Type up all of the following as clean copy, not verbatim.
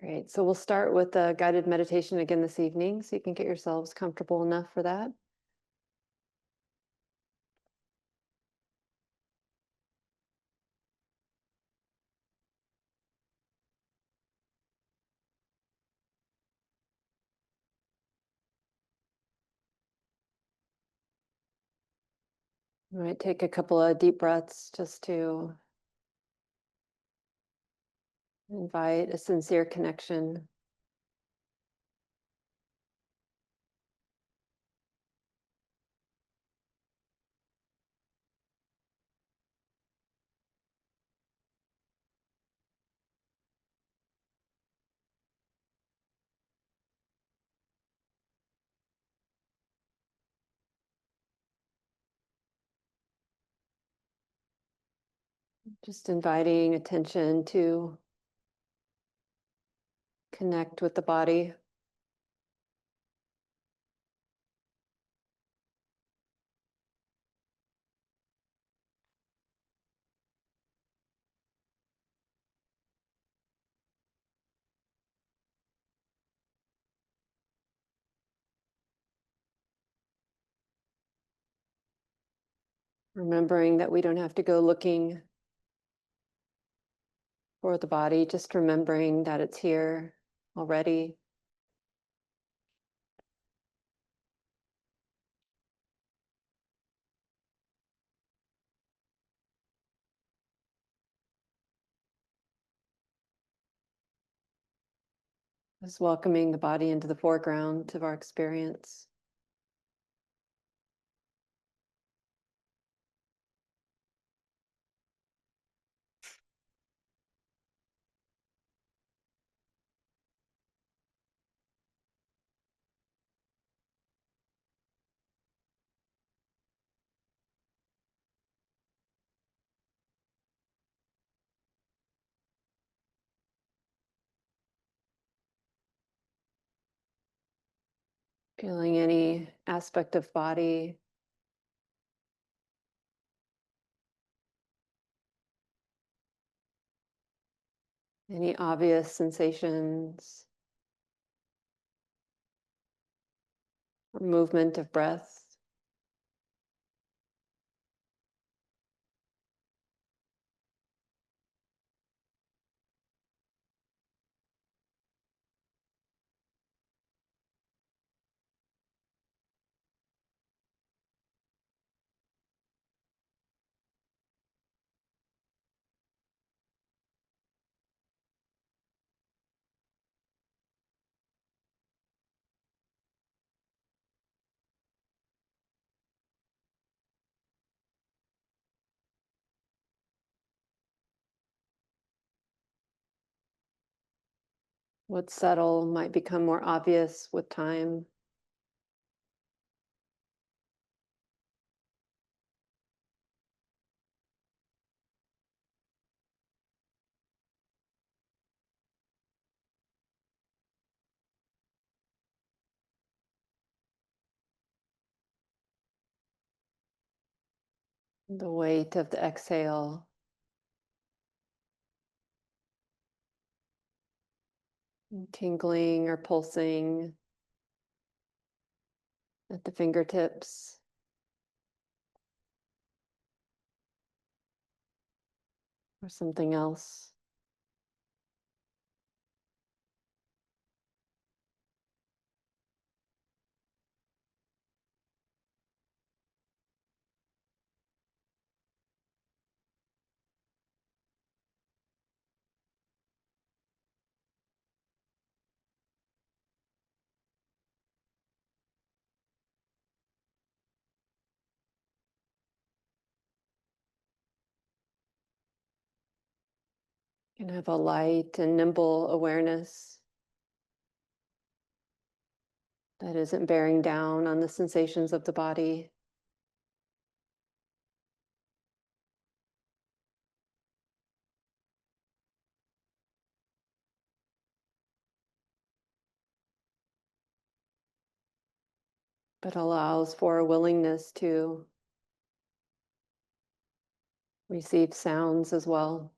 Great. So we'll start with a guided meditation again this evening, so you can get yourselves comfortable enough for that. All right, take a couple of deep breaths just to invite a sincere connection. Just inviting attention to connect with the body. Remembering that we don't have to go looking for the body, just remembering that it's here already. Just welcoming the body into the foreground of our experience. Feeling any aspect of body any obvious sensations or movement of breath. What's subtle might become more obvious with time. The weight of the exhale. Tingling or pulsing at the fingertips. Or something else. You can have a light and nimble awareness that isn't bearing down on the sensations of the body. But allows for a willingness to receive sounds as well.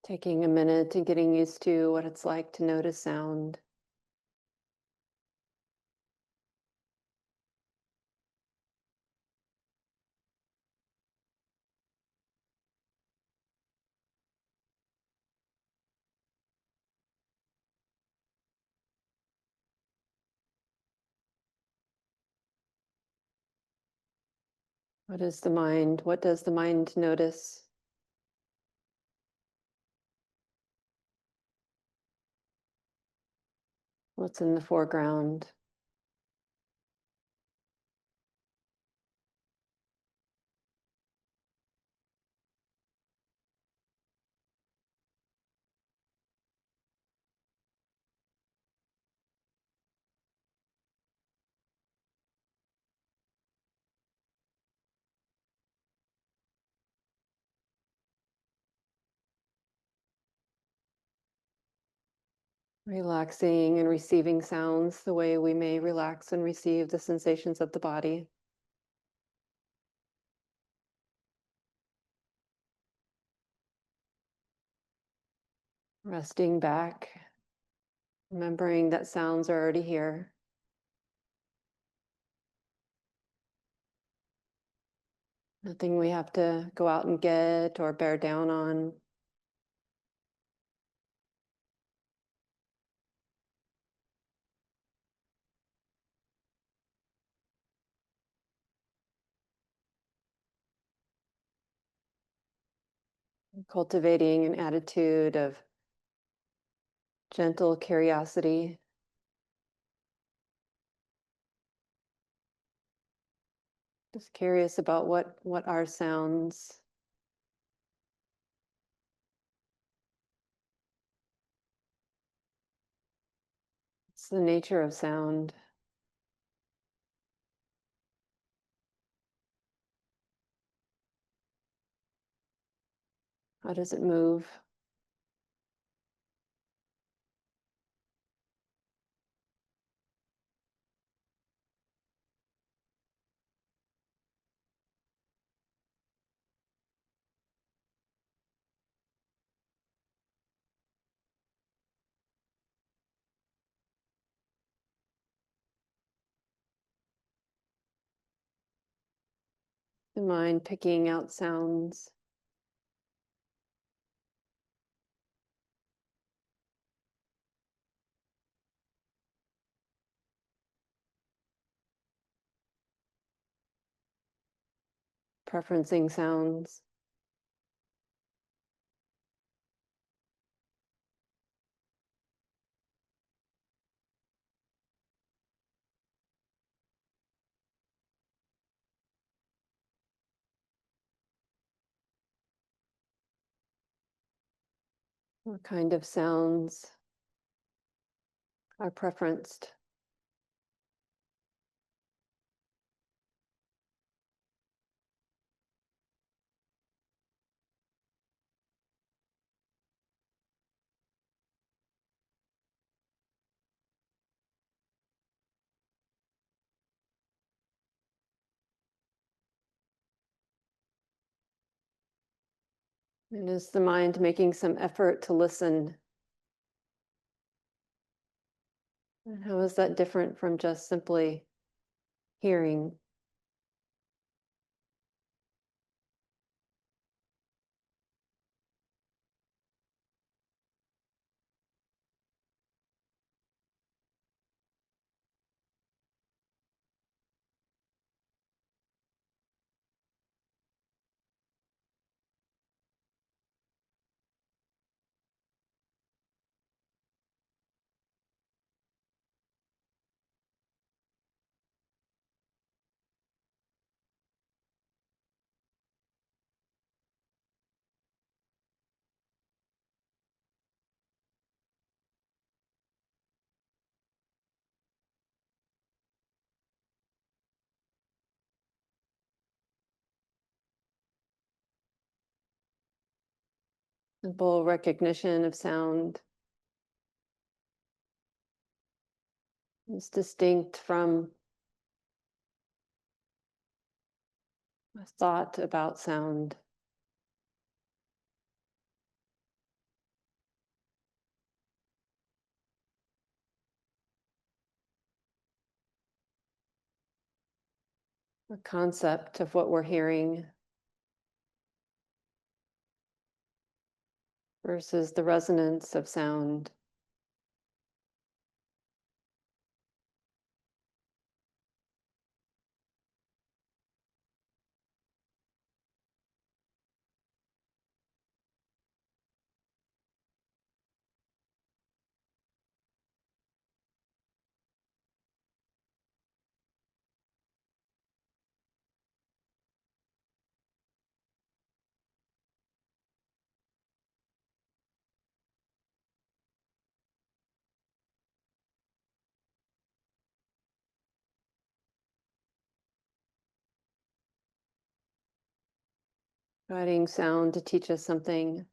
Taking a minute and getting used to what it's like to notice sound. What is the mind? What does the mind notice? What's in the foreground? Relaxing and receiving sounds the way we may relax and receive the sensations of the body. Resting back, remembering that sounds are already here. Nothing we have to go out and get or bear down on. Cultivating an attitude of gentle curiosity. Just curious about what are sounds. It's the nature of sound. How does it move? The mind picking out sounds. Preferencing sounds. What kind of sounds are preferenced? And is the mind making some effort to listen? And how is that different from just simply hearing? Simple recognition of sound is distinct from a thought about sound. the concept of what we're hearing versus the resonance of sound. Inviting sound to teach us something.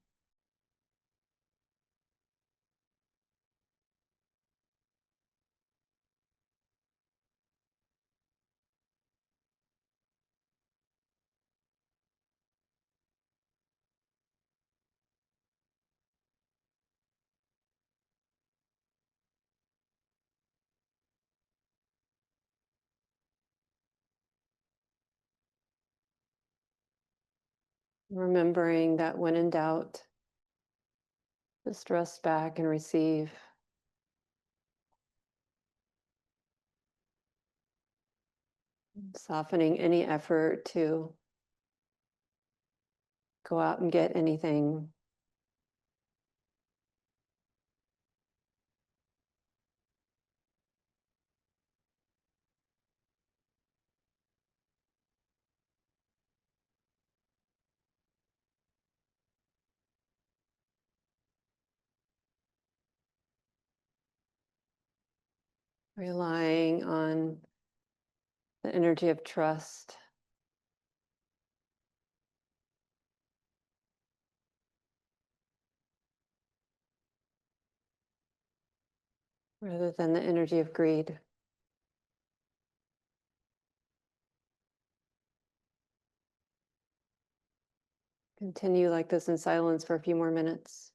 Remembering that when in doubt, just rest back and receive. Softening any effort to go out and get anything. Relying on the energy of trust. Rather than the energy of greed. Continue like this in silence for a few more minutes.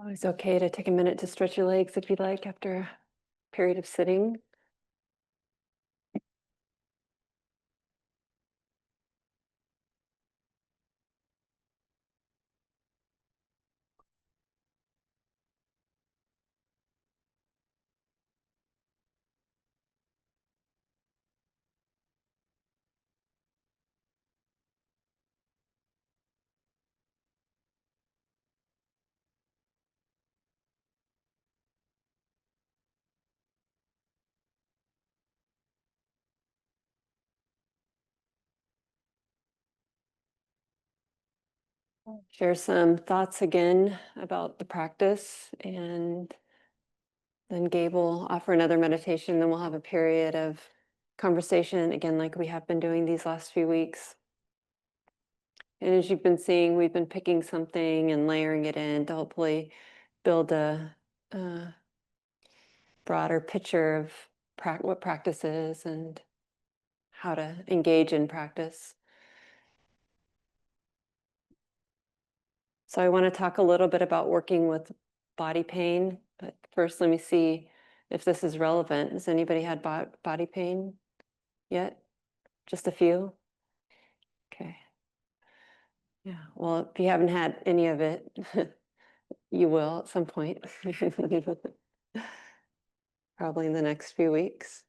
It's okay to take a minute to stretch your legs if you'd like after a period of sitting. Share some thoughts again about the practice, and then Gabe will offer another meditation. Then we'll have a period of conversation again, like we have been doing these last few weeks. And as you've been seeing, we've been picking something and layering it in to hopefully build a broader picture of what practice is and how to engage in practice. So I want to talk a little bit about working with body pain, but first let me see if this is relevant. Has anybody had body pain yet? Just a few? Okay. Yeah, well, if you haven't had any of it, you will at some point. Probably in the next few weeks.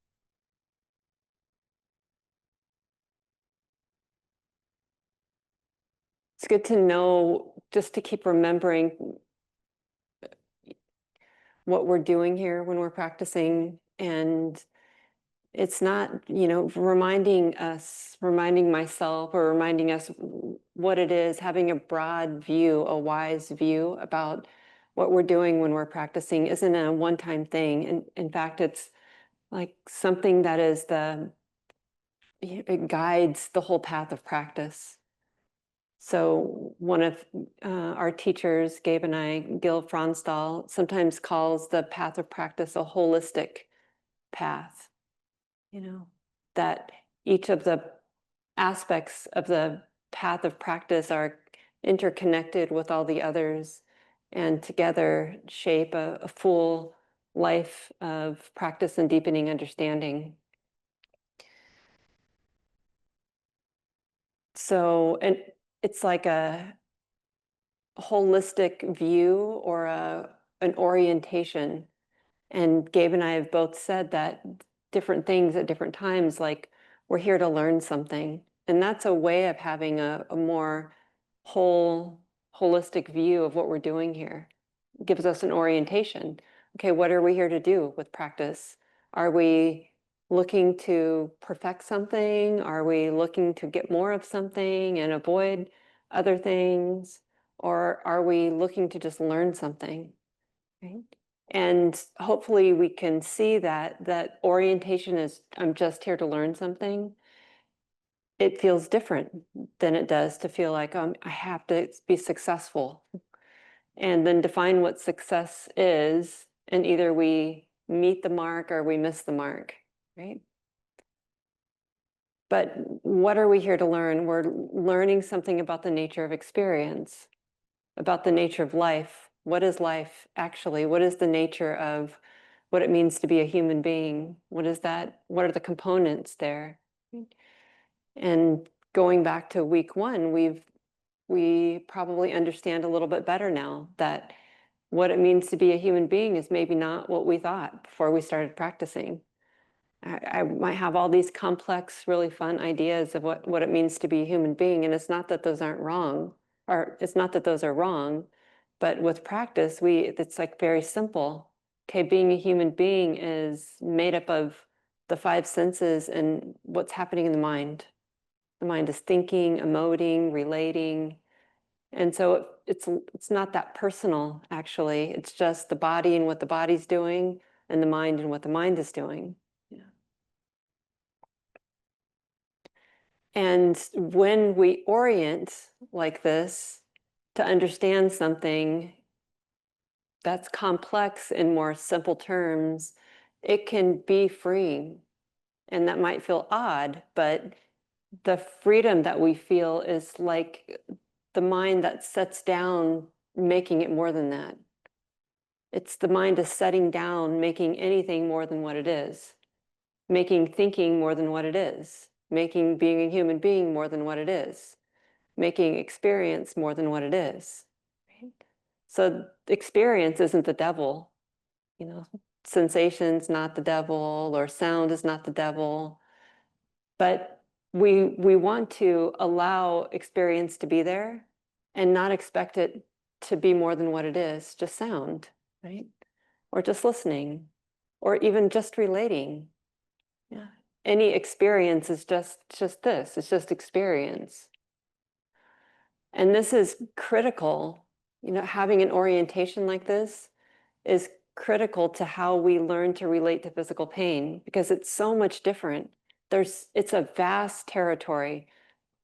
It's good to know, just to keep remembering what we're doing here when we're practicing. And it's not, reminding myself or reminding us what it is, having a broad view, a wise view about what we're doing when we're practicing isn't a one-time thing. And in fact, it's like something that it guides the whole path of practice. So one of our teachers, Gabe and I, Gil Fronsdal, sometimes calls the path of practice a holistic path, that each of the aspects of the path of practice are interconnected with all the others and together shape a full life of practice and deepening understanding. So, and it's like a holistic view or an orientation. And Gabe and I have both said that different things at different times, like we're here to learn something. And that's a way of having a more holistic view of what we're doing here. It gives us an orientation. Okay, what are we here to do with practice? Are we looking to perfect something? Are we looking to get more of something and avoid other things? Or are we looking to just learn something? Right? And hopefully we can see that orientation is, I'm just here to learn something. It feels different than it does to feel like I have to be successful. And then define what success is, and either we meet the mark or we miss the mark, right? But what are we here to learn? We're learning something about the nature of experience, about the nature of life. What is life actually? What is the nature of what it means to be a human being? What is that? What are the components there? And going back to week one, we probably understand a little bit better now that what it means to be a human being is maybe not what we thought before we started practicing. I might have all these complex, really fun ideas of what it means to be a human being. And it's not that those aren't wrong, or it's not that those are wrong, but with practice, it's like very simple. Okay, being a human being is made up of the five senses and what's happening in the mind. The mind is thinking, emoting, relating. And so it's not that personal, actually. It's just the body and what the body's doing, and the mind and what the mind is doing. Yeah. And when we orient like this to understand something that's complex in more simple terms, it can be freeing. And that might feel odd, but the freedom that we feel is like the mind that sets down, making it more than that. It's the mind is setting down, making anything more than what it is, making thinking more than what it is, making being a human being more than what it is, making experience more than what it is. Right? So experience isn't the devil, you know, sensation's not the devil, or sound is not the devil, but we want to allow experience to be there and not expect it to be more than what it is, just sound, right? Or just listening, or even just relating. Yeah. Any experience is just this, it's just experience. And this is critical, you know, having an orientation like this is critical to how we learn to relate to physical pain, because it's so much different. It's a vast territory.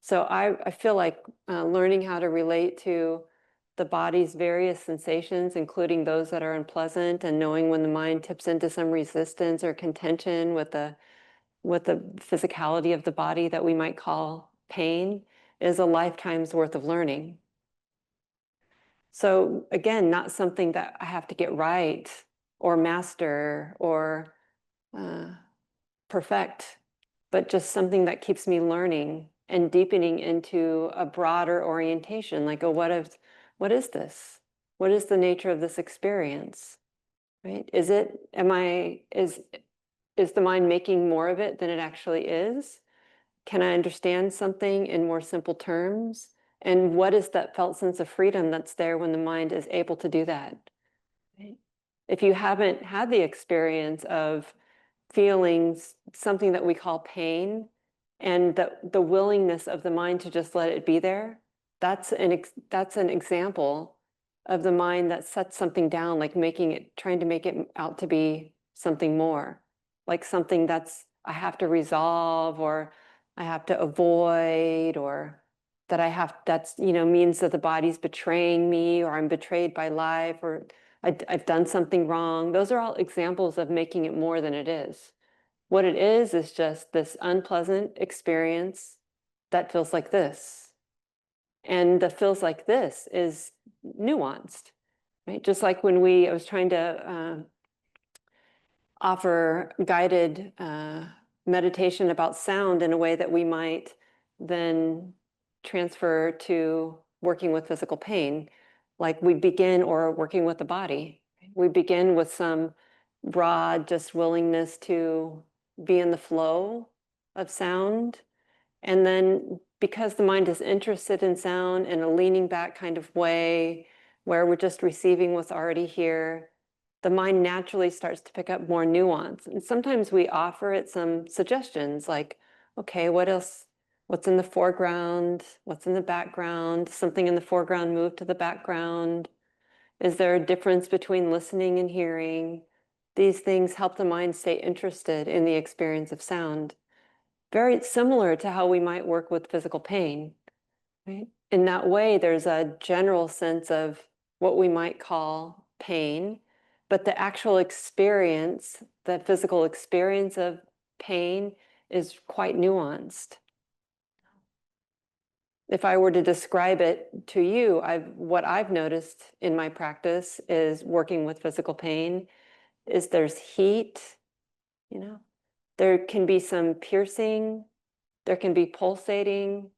So I feel like learning how to relate to the body's various sensations, including those that are unpleasant, and knowing when the mind tips into some resistance or contention with the physicality of the body that we might call pain, is a lifetime's worth of learning. So again, not something that I have to get right or master or perfect, but just something that keeps me learning and deepening into a broader orientation. Like, oh, what is this? What is the nature of this experience? Right? Is the mind making more of it than it actually is? Can I understand something in more simple terms? And what is that felt sense of freedom that's there when the mind is able to do that? Right? If you haven't had the experience of feelings, something that we call pain, and the willingness of the mind to just let it be there, that's an example of the mind that sets something down, like trying to make it out to be something more, like something I have to resolve, or I have to avoid, or that's, means that the body's betraying me, or I'm betrayed by life, or I've done something wrong. Those are all examples of making it more than it is. What it is just this unpleasant experience that feels like this. And the feels like this is nuanced, right? Just like when I was trying to offer guided meditation about sound in a way that we might then transfer to working with physical pain. Like or working with the body. We begin with some broad, just willingness to be in the flow of sound. And then because the mind is interested in sound in a leaning back kind of way, where we're just receiving what's already here, the mind naturally starts to pick up more nuance. And sometimes we offer it some suggestions like, okay, what else? What's in the foreground? What's in the background? Something in the foreground move to the background. Is there a difference between listening and hearing? These things help the mind stay interested in the experience of sound. Very similar to how we might work with physical pain, right? In that way, there's a general sense of what we might call pain, but the actual experience, the physical experience of pain, is quite nuanced. If I were to describe it to you, what I've noticed in my practice is working with physical pain is there's heat, there can be some piercing, there can be pulsating,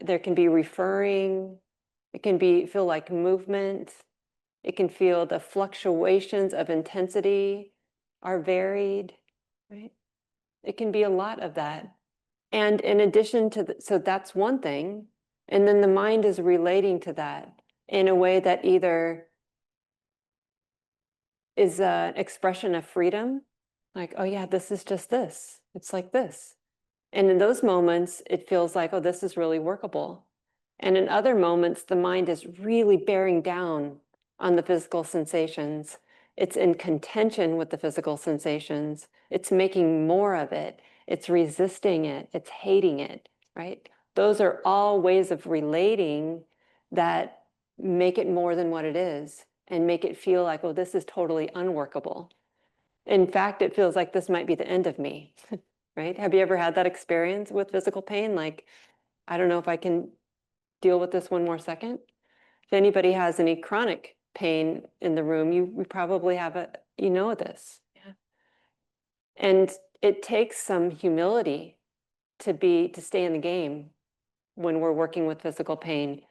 there can be referring, it can feel like movement, it can feel the fluctuations of intensity are varied, right? It can be a lot of that. And in addition to so that's one thing. And then the mind is relating to that in a way that either is an expression of freedom, like, oh yeah, this is just this. It's like this. And in those moments, it feels like, oh, this is really workable. And in other moments, the mind is really bearing down on the physical sensations. It's in contention with the physical sensations. It's making more of it. It's resisting it. It's hating it, right? Those are all ways of relating that make it more than what it is and make it feel like, oh, this is totally unworkable. In fact, it feels like this might be the end of me, right? Have you ever had that experience with physical pain? Like, I don't know if I can deal with this one more second. If anybody has any chronic pain in the room, you probably have this. Yeah. And it takes some humility to stay in the game when we're working with physical pain,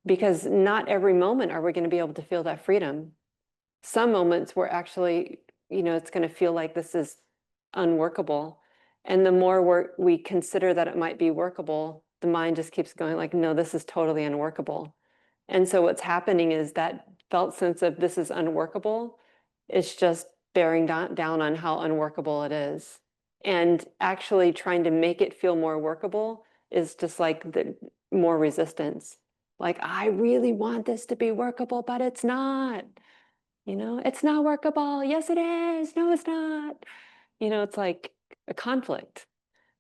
because not every moment are we going to be able to feel that freedom. Some moments we're actually, it's going to feel like this is unworkable. And the more we consider that it might be workable, the mind just keeps going like, no, this is totally unworkable. And so what's happening is that felt sense of this is unworkable, it's just bearing down on how unworkable it is. And actually trying to make it feel more workable is just like the more resistance. Like, I really want this to be workable, but it's not. It's not workable. Yes, it is. No, it's not. It's like a conflict.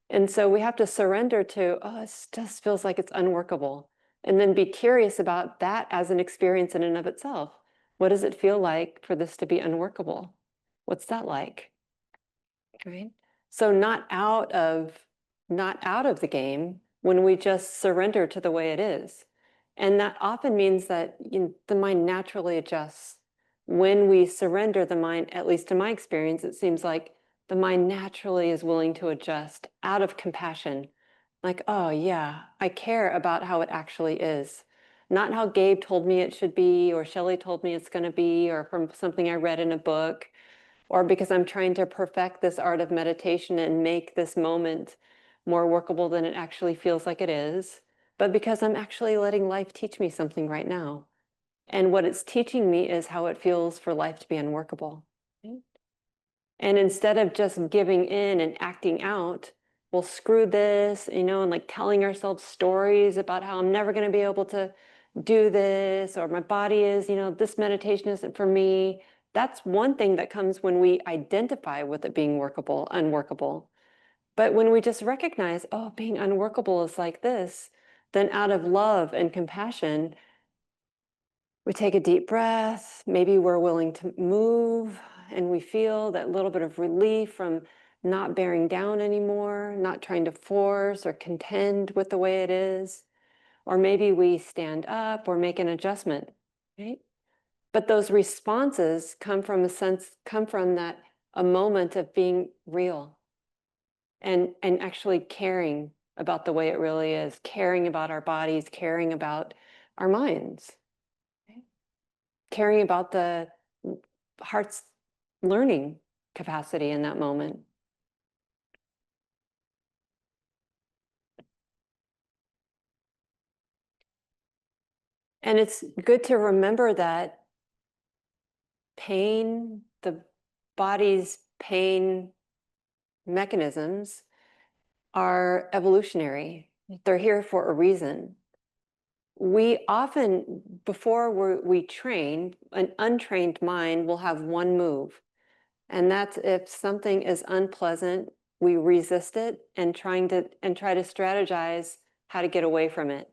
And so we have to surrender to, oh, it just feels like it's unworkable. And then be curious about that as an experience in and of itself. What does it feel like for this to be unworkable? What's that like? Right? So not out of the game when we just surrender to the way it is. And that often means that the mind naturally adjusts. When we surrender the mind, at least in my experience, it seems like the mind naturally is willing to adjust out of compassion. Like, oh yeah, I care about how it actually is. Not how Gabe told me it should be, or Shelly told me it's going to be, or from something I read in a book, or because I'm trying to perfect this art of meditation and make this moment more workable than it actually feels like it is, but because I'm actually letting life teach me something right now. And what it's teaching me is how it feels for life to be unworkable. Right? And instead of just giving in and acting out, well, screw this, and like telling ourselves stories about how I'm never going to be able to do this, or my body is, this meditation isn't for me. That's one thing that comes when we identify with it being unworkable. But when we just recognize, oh, being unworkable is like this, then out of love and compassion, we take a deep breath. Maybe we're willing to move, and we feel that little bit of relief from not bearing down anymore, not trying to force or contend with the way it is. Or maybe we stand up or make an adjustment, right? But those responses come from a moment of being real and actually caring about the way it really is, caring about our bodies, caring about our minds, right? Caring about the heart's learning capacity in that moment. And it's good to remember that pain, the body's pain mechanisms, are evolutionary. They're here for a reason. We often, before we train, an untrained mind will have one move. And that's if something is unpleasant, we resist it and try to strategize how to get away from it.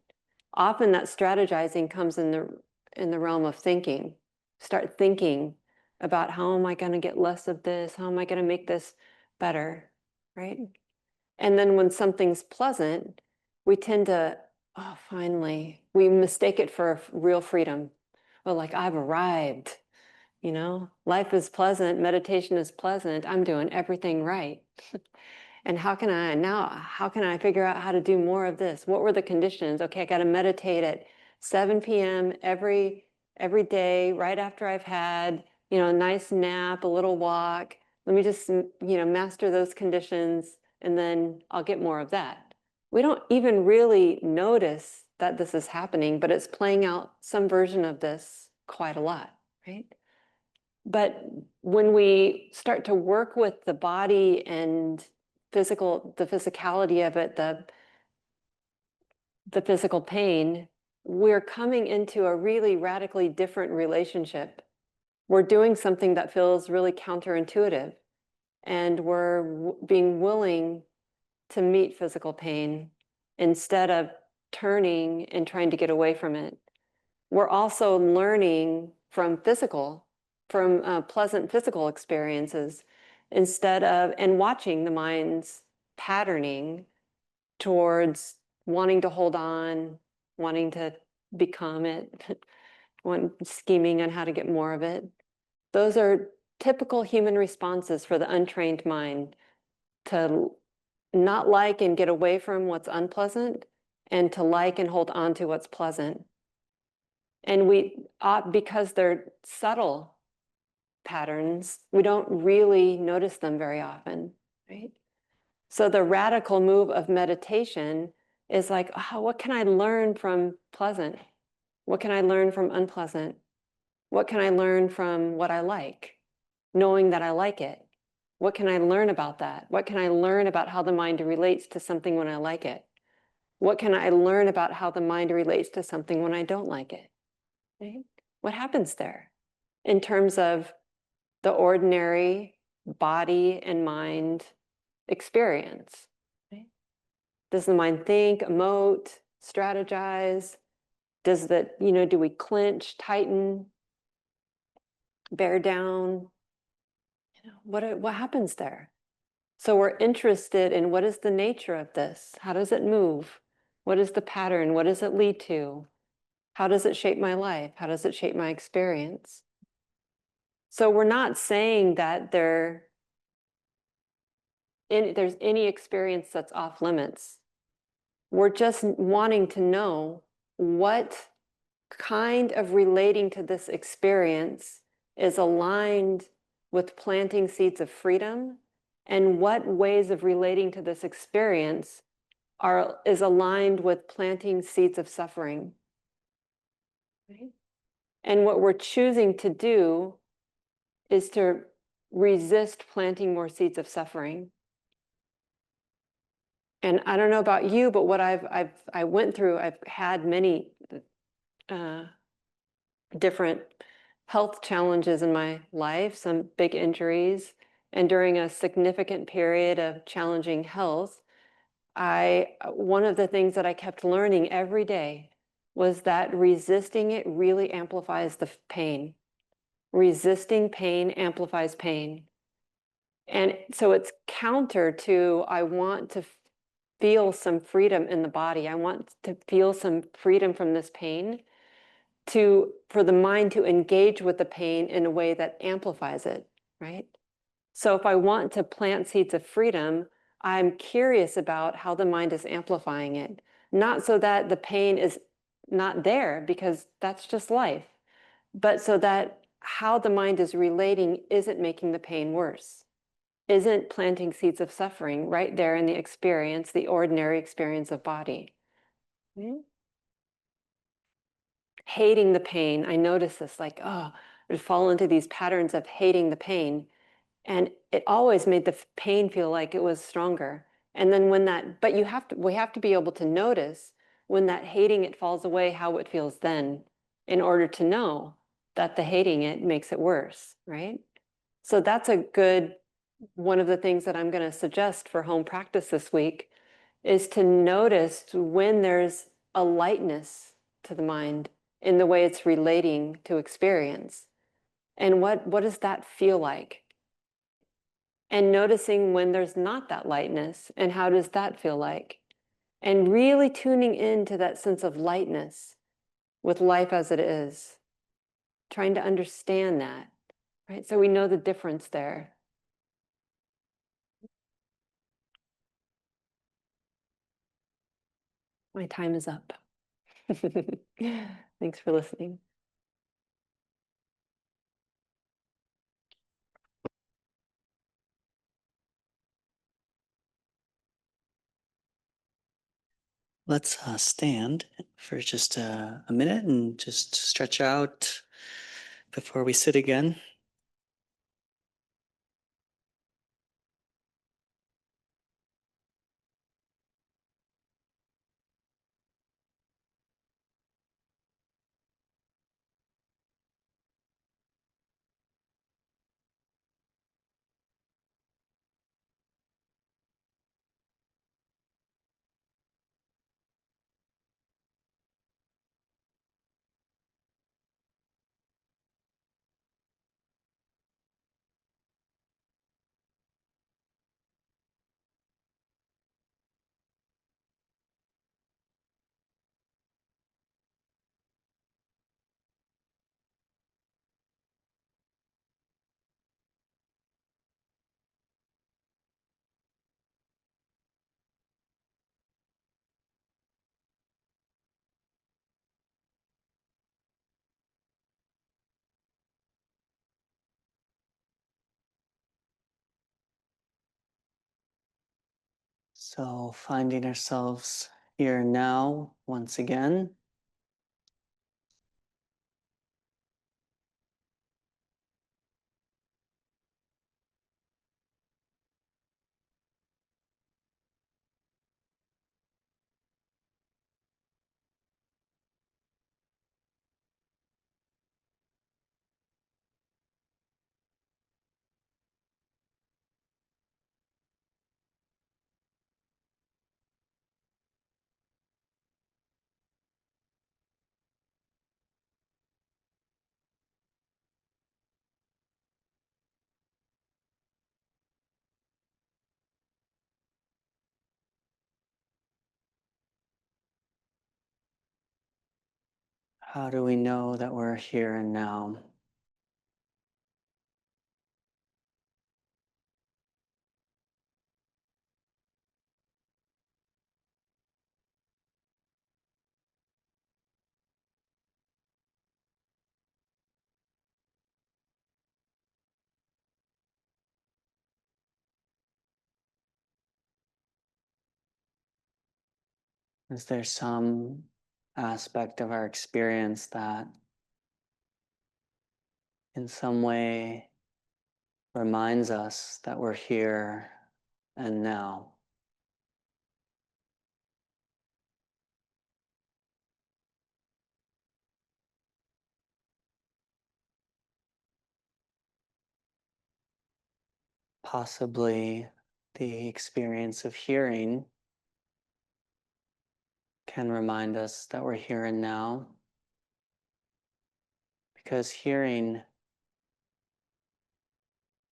Often that strategizing comes in the realm of thinking. Start thinking about, how am I going to get less of this? How am I going to make this better? Right? And then when something's pleasant, we tend to, oh, finally, we mistake it for real freedom. Well, like, I've arrived. Life is pleasant, meditation is pleasant, I'm doing everything right. And how can I figure out how to do more of this? What were the conditions? Okay, I got to meditate at 7 p.m. every day, right after I've had, a nice nap, a little walk. Let me just, master those conditions, and then I'll get more of that. We don't even really notice that this is happening, but it's playing out some version of this quite a lot, right? But when we start to work with the body and the physicality of it, the physical pain, we're coming into a really radically different relationship. We're doing something that feels really counterintuitive, and we're being willing to meet physical pain instead of turning and trying to get away from it. We're also learning from pleasant physical experiences and watching the mind's patterning towards wanting to hold on, wanting to become it, scheming on how to get more of it. Those are typical human responses for the untrained mind, to not like and get away from what's unpleasant, and to like and hold on to what's pleasant. And because they're subtle patterns, we don't really notice them very often, right? So the radical move of meditation is like, oh, what can I learn from pleasant? What can I learn from unpleasant? What can I learn from what I like, knowing that I like it? What can I learn about that? What can I learn about how the mind relates to something when I like it? What can I learn about how the mind relates to something when I don't like it? Right? What happens there in terms of the ordinary body and mind experience? Right? Does the mind think, emote, strategize? Do we clench, tighten, bear down? What happens there? So we're interested in, what is the nature of this? How does it move? What is the pattern? What does it lead to? How does it shape my life? How does it shape my experience? So we're not saying that there's any experience that's off limits. We're just wanting to know what kind of relating to this experience is aligned with planting seeds of freedom, and what ways of relating to this experience is aligned with planting seeds of suffering. Right? And what we're choosing to do is to resist planting more seeds of suffering. And I don't know about you, but what I went through, I've had many different health challenges in my life, some big injuries, and during a significant period of challenging health, one of the things that I kept learning every day was that resisting it really amplifies the pain. Resisting pain amplifies pain. And so it's counter to, I want to feel some freedom in the body. I want to feel some freedom from this pain, for the mind to engage with the pain in a way that amplifies it, right? So if I want to plant seeds of freedom, I'm curious about how the mind is amplifying it, not so that the pain is not there, because that's just life, but so that how the mind is relating isn't making the pain worse, isn't planting seeds of suffering right there in the experience, the ordinary experience of body. Mm-hmm. Hating the pain, I notice this, like, oh, I fall into these patterns of hating the pain. And it always made the pain feel like it was stronger. And then but we have to be able to notice when that hating it falls away, how it feels then, in order to know that the hating it makes it worse, right? So that's one of the things that I'm going to suggest for home practice this week, is to notice when there's a lightness to the mind in the way it's relating to experience. And what does that feel like? And noticing when there's not that lightness, and how does that feel like? And really tuning into that sense of lightness with life as it is, trying to understand that, right? So we know the difference there. My time is up. Thanks for listening. Let's stand for just a minute and just stretch out before we sit again. So finding ourselves here now once again. How do we know that we're here and now? Is there some aspect of our experience that in some way reminds us that we're here and now? Possibly the experience of hearing can remind us that we're here and now, because hearing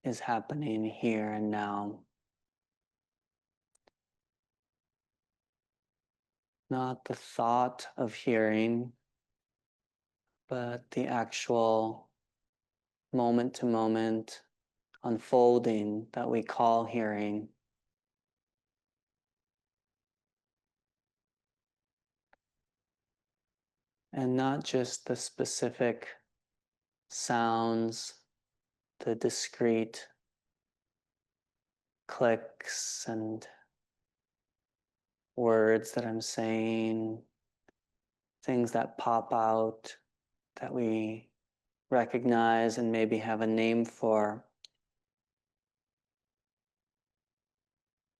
is happening here and now. Not the thought of hearing, but the actual moment to moment unfolding that we call hearing. And not just the specific sounds, the discrete clicks and words that I'm saying, things that pop out that we recognize and maybe have a name for,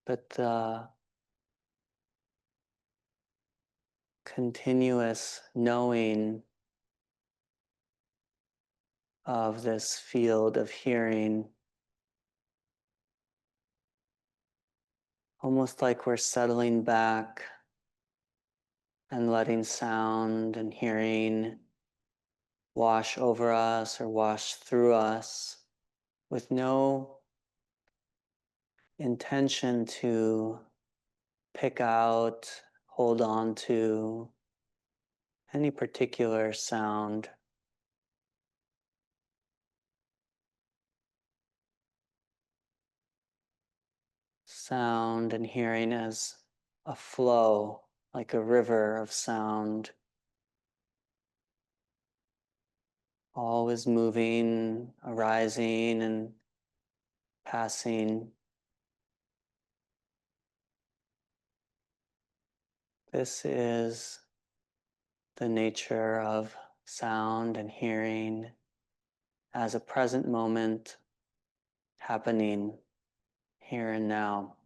but the continuous knowing of this field of hearing, almost like we're settling back and letting sound and hearing wash over us or wash through us with no intention to pick out, hold on to any particular sound. Sound and hearing as a flow, like a river of sound, always moving, arising and passing. This is the nature of sound and hearing as a present moment happening here and now.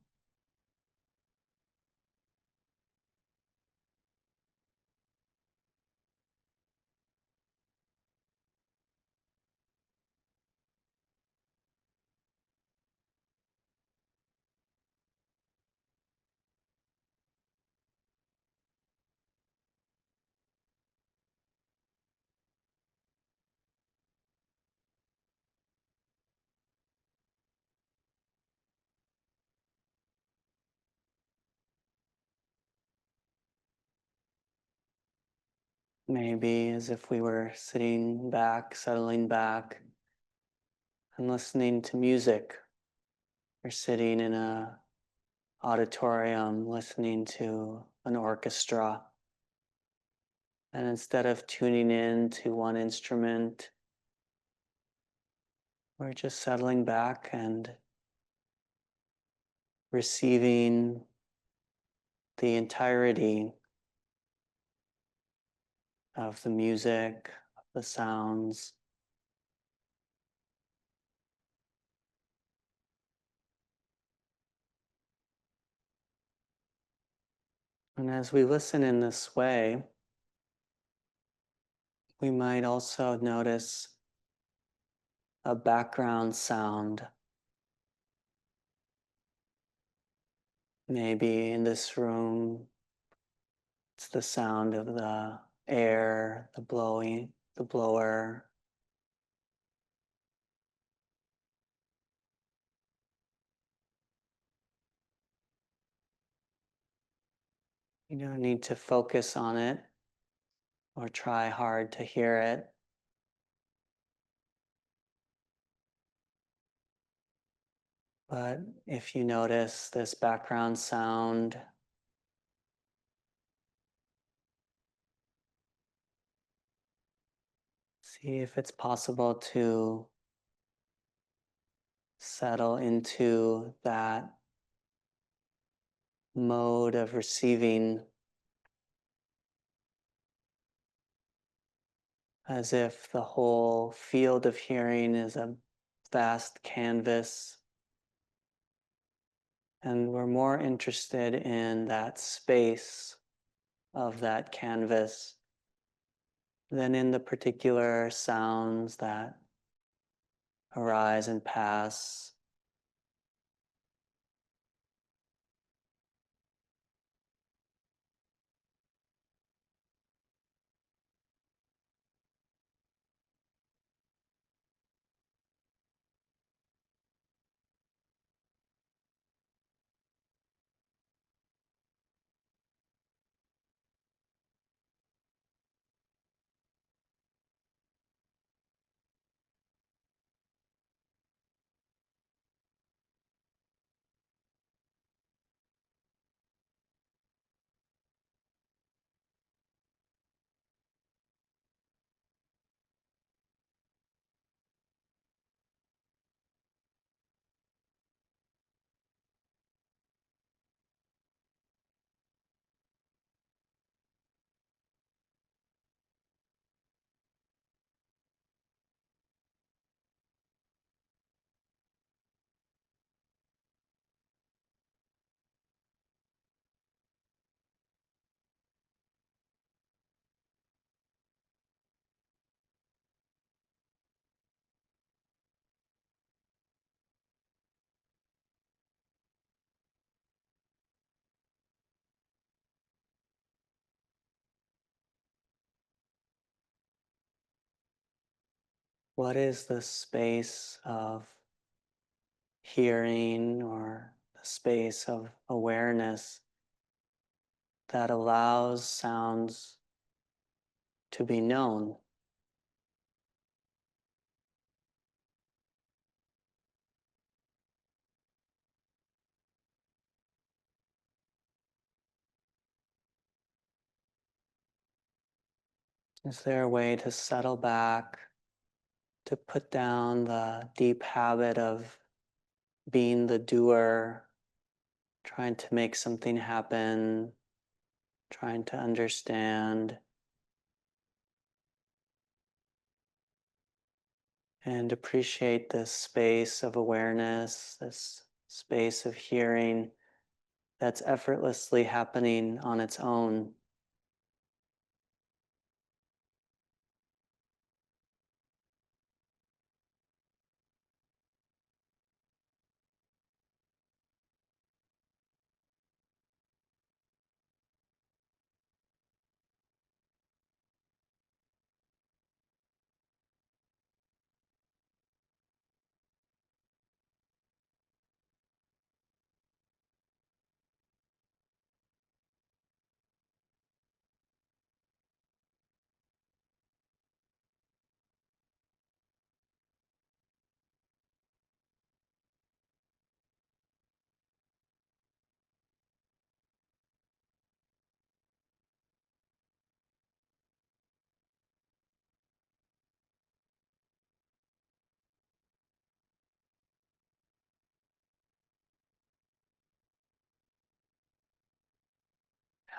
Maybe as if we were sitting back, settling back, and listening to music. Or sitting in a auditorium listening to an orchestra. And instead of tuning in to one instrument, we're just settling back and receiving the entirety of the music, of the sounds. And as we listen in this way, we might also notice a background sound. Maybe in this room, it's the sound of the air, the blowing, the blower. You don't need to focus on it or try hard to hear it. But if you notice this background sound, see if it's possible to settle into that mode of receiving, as if the whole field of hearing is a vast canvas, and we're more interested in that space of that canvas than in the particular sounds that arise and pass. What is the space of hearing or the space of awareness that allows sounds to be known? Is there a way to settle back, to put down the deep habit of being the doer, trying to make something happen, trying to understand, and appreciate this space of awareness, this space of hearing that's effortlessly happening on its own?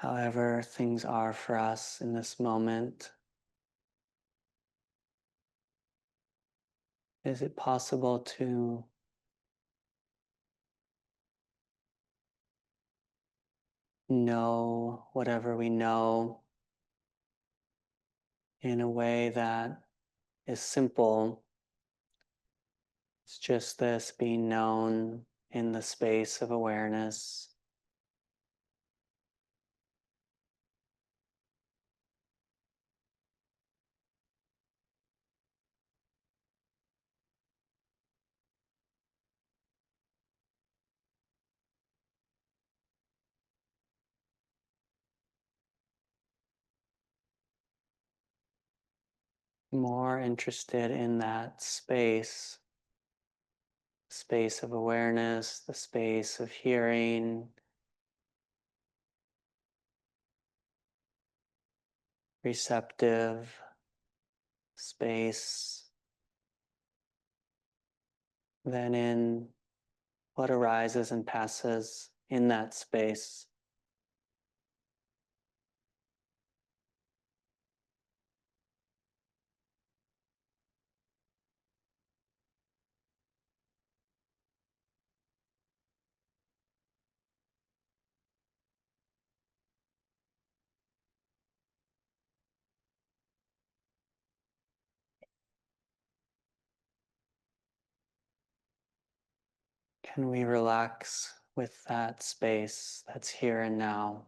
however things are for us in this moment. Is it possible to know whatever we know in a way that is simple? It's just this being known in the space of awareness. More interested in that space of awareness, the space of hearing, receptive space, than in what arises and passes in that space. Can we relax with that space that's here and now?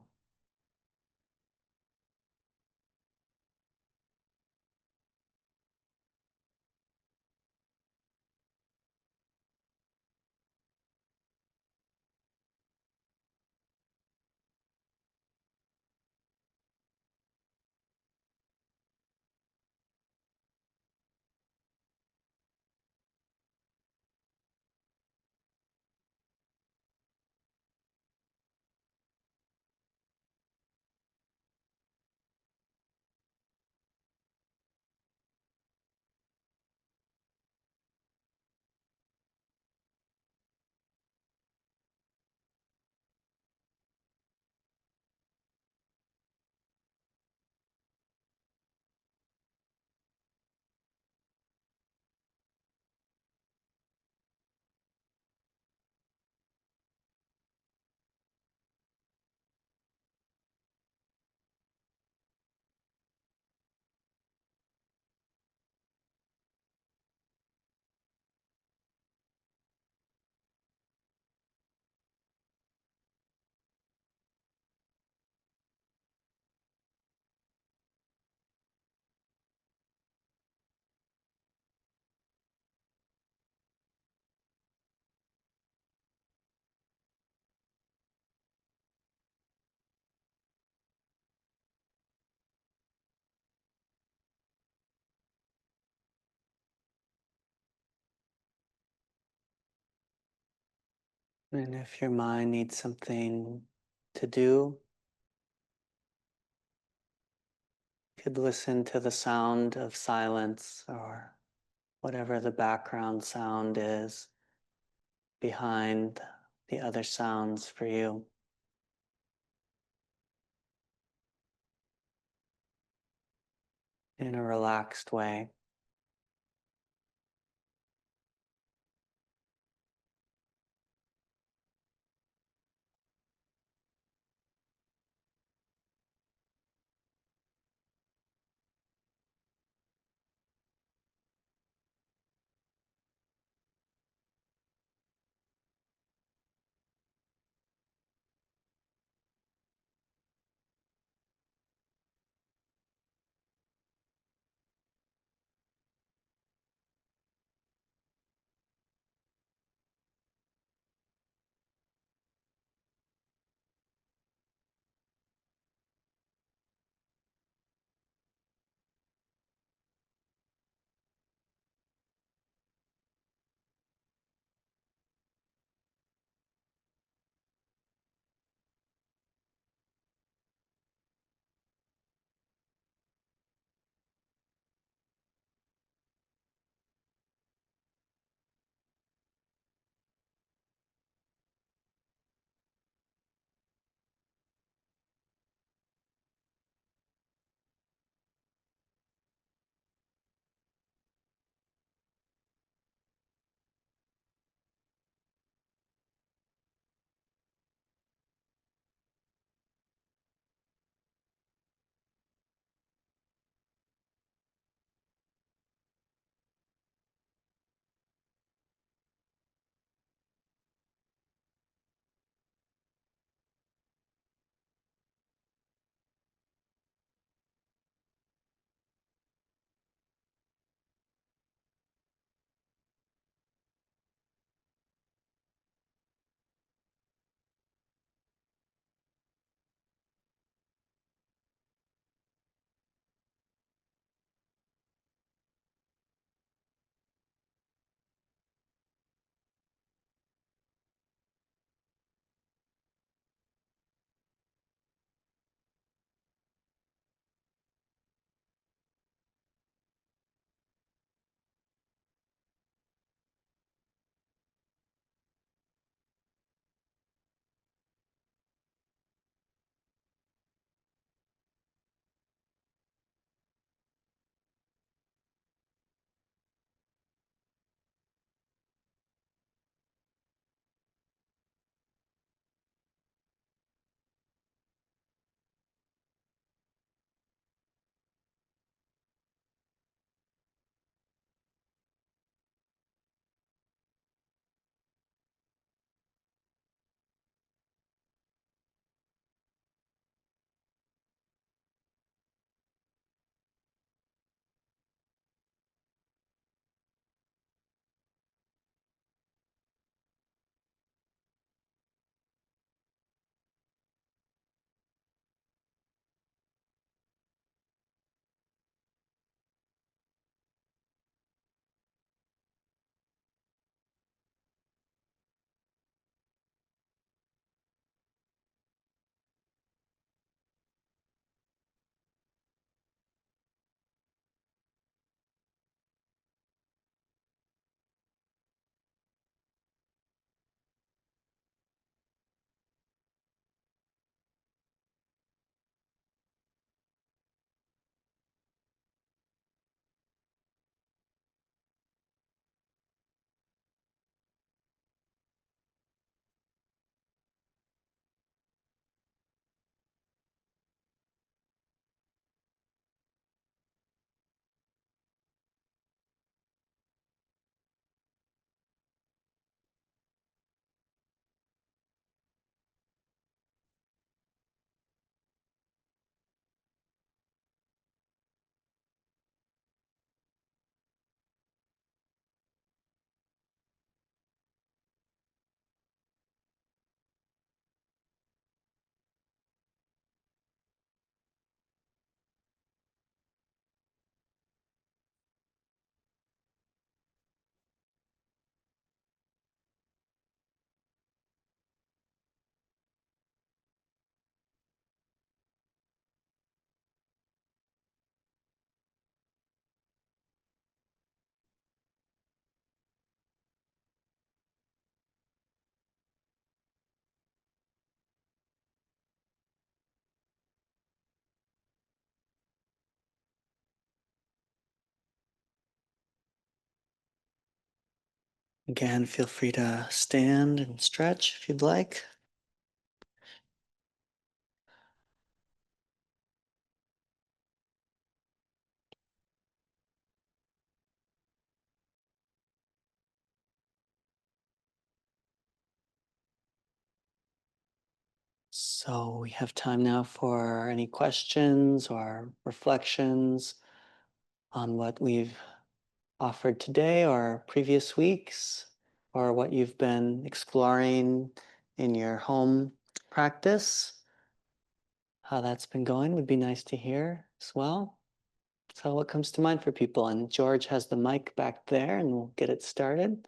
And if your mind needs something to do, you could listen to the sound of silence or whatever the background sound is behind the other sounds for you in a relaxed way. Again, feel free to stand and stretch if you'd like. So we have time now for any questions or reflections on what we've offered today or previous weeks, or what you've been exploring in your home practice. How that's been going would be nice to hear as well. So what comes to mind for people? And George has the mic back there and we'll get it started.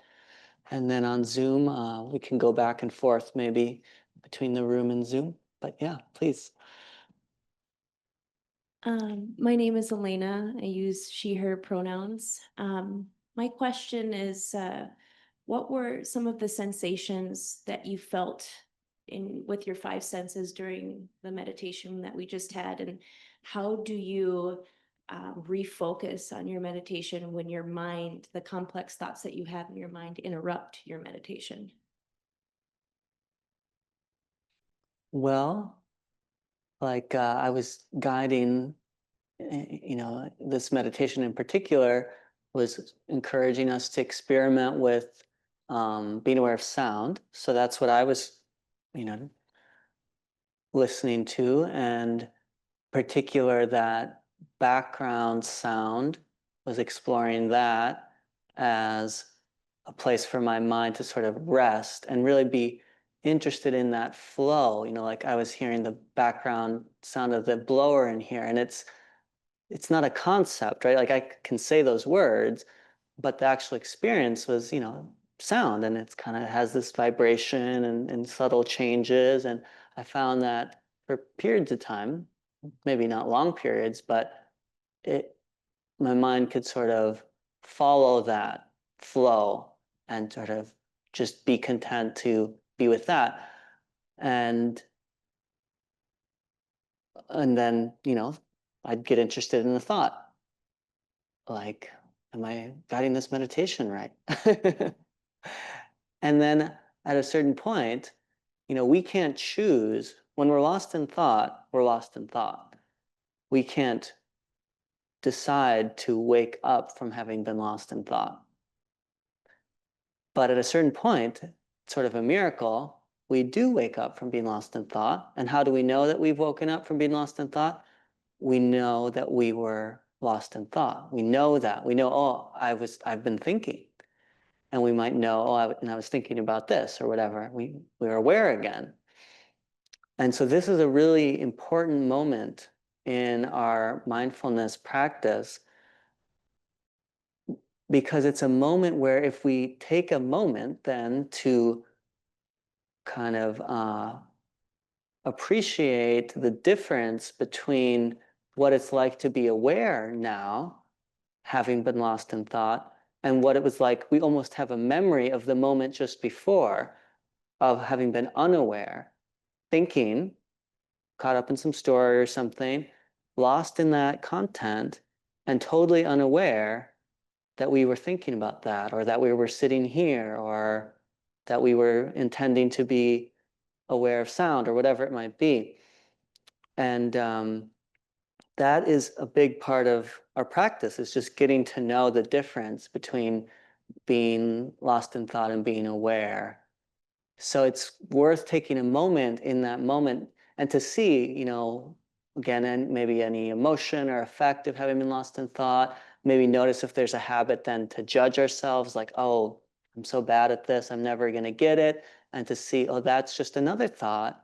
And then on Zoom, we can go back and forth maybe between the room and Zoom. But yeah, please. My name is Elena. I use she, her pronouns. My question is, what were some of the sensations that you felt with your five senses during the meditation that we just had? And how do you refocus on your meditation when your mind, the complex thoughts that you have in your mind, interrupt your meditation? Well, like I was guiding, this meditation in particular was encouraging us to experiment with being aware of sound. So that's what I was, you know, listening to, and particular that background sound was exploring that as a place for my mind to sort of rest and really be interested in that flow. Like I was hearing the background sound of the blower in here, and it's not a concept, right? Like I can say those words, but the actual experience was, sound, and it's kind of has this vibration and subtle changes. And I found that for periods of time, maybe not long periods, but it my mind could sort of follow that flow and sort of just be content to be with that. And then, I'd get interested in the thought, like, am I guiding this meditation right? And then at a certain point, we can't choose. When we're lost in thought, we're lost in thought. We can't decide to wake up from having been lost in thought. But at a certain point, sort of a miracle, we do wake up from being lost in thought. And how do we know that we've woken up from being lost in thought? We know that we were lost in thought. We know that. We know, oh, I've been thinking. And we might know, oh, I was thinking about this or whatever. We're aware again. And so this is a really important moment in our mindfulness practice, because it's a moment where if we take a moment then to kind of appreciate the difference between what it's like to be aware now, having been lost in thought, and what it was like, we almost have a memory of the moment just before of having been unaware, thinking, caught up in some story or something, lost in that content, and totally unaware that we were thinking about that, or that we were sitting here, or that we were intending to be aware of sound, or whatever it might be. And that is a big part of our practice, is just getting to know the difference between being lost in thought and being aware. So it's worth taking a moment in that moment and to see, again, and maybe any emotion or effect of having been lost in thought. Maybe notice if there's a habit then to judge ourselves, like, oh, I'm so bad at this, I'm never going to get it. And to see, oh, that's just another thought.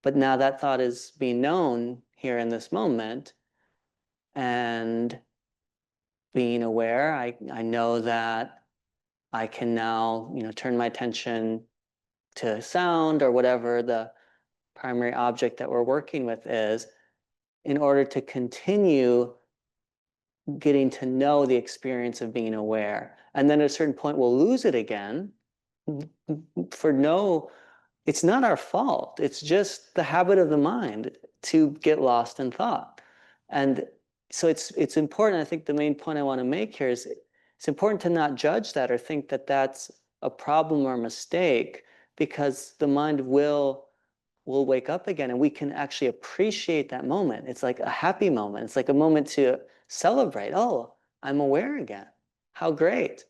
But now that thought is being known here in this moment. And being aware, I know that I can now, turn my attention to sound or whatever the primary object that we're working with is, in order to continue getting to know the experience of being aware. And then at a certain point, we'll lose it again it's not our fault. It's just the habit of the mind to get lost in thought. And so it's important. I think the main point I want to make here is it's important to not judge that or think that that's a problem or a mistake, because the mind will wake up again, and we can actually appreciate that moment. It's like a happy moment. It's like a moment to celebrate. Oh, I'm aware again. How great.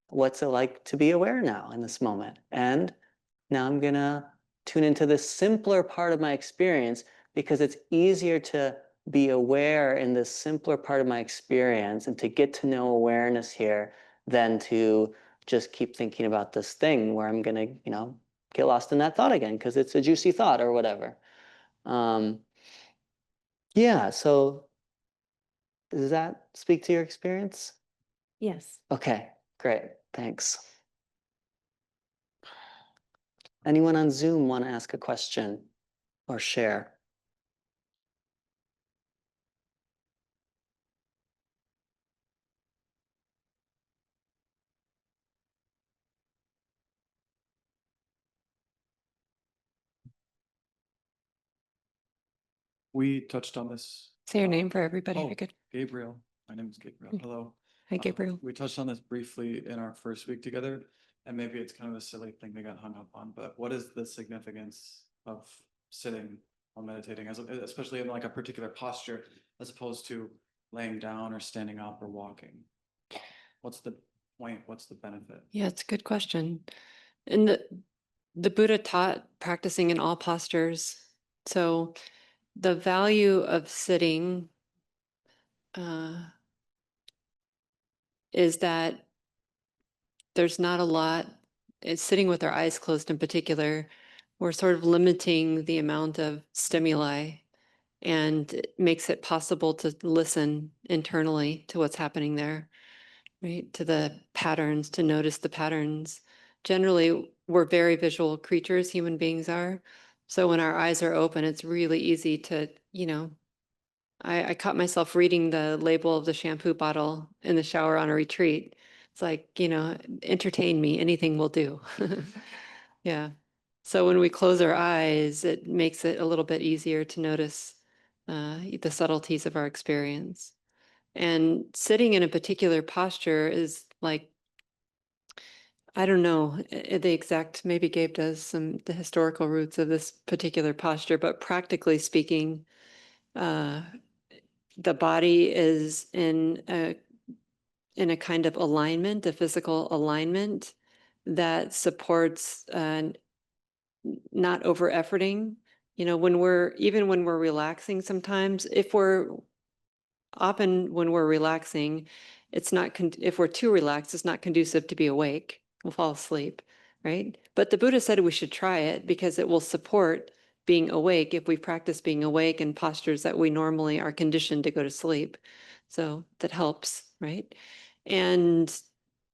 What's it like to be aware now in this moment? And now I'm gonna tune into this simpler part of my experience, because it's easier to be aware in this simpler part of my experience and to get to know awareness here than to just keep thinking about this thing where I'm gonna, get lost in that thought again because it's a juicy thought or whatever. Yeah, so does that speak to your experience? Yes. Okay, great, thanks. Anyone on Zoom want to ask a question or share? We touched on this. Say your name for everybody. Oh, I could. Gabriel. My name is Gabriel. Mm. Hello. Hi, Gabriel. We touched on this briefly in our first week together, and maybe it's kind of a silly thing we got hung up on, but what is the significance of sitting while meditating, especially in like a particular posture, as opposed to laying down or standing up or walking? What's the point? What's the benefit? Yeah, it's a good question. And the Buddha taught practicing in all postures. So the value of sitting is that there's not a lot, it's sitting with our eyes closed in particular, we're sort of limiting the amount of stimuli, and it makes it possible to listen internally to what's happening there, right? To the patterns, to notice the patterns. Generally, we're very visual creatures, human beings are. So when our eyes are open, it's really easy to, I caught myself reading the label of the shampoo bottle in the shower on a retreat. It's like, entertain me, anything will do. Yeah. So when we close our eyes, it makes it a little bit easier to notice the subtleties of our experience. And sitting in a particular posture is like, I don't know the exact, maybe Gabe does the historical roots of this particular posture, but practically speaking, uh, the body is in a kind of alignment, a physical alignment that supports not over efforting. When we're relaxing sometimes, often when we're relaxing, it's not, if we're too relaxed, it's not conducive to be awake. We'll fall asleep, right? But the Buddha said we should try it because it will support being awake if we practice being awake in postures that we normally are conditioned to go to sleep. So that helps, right? And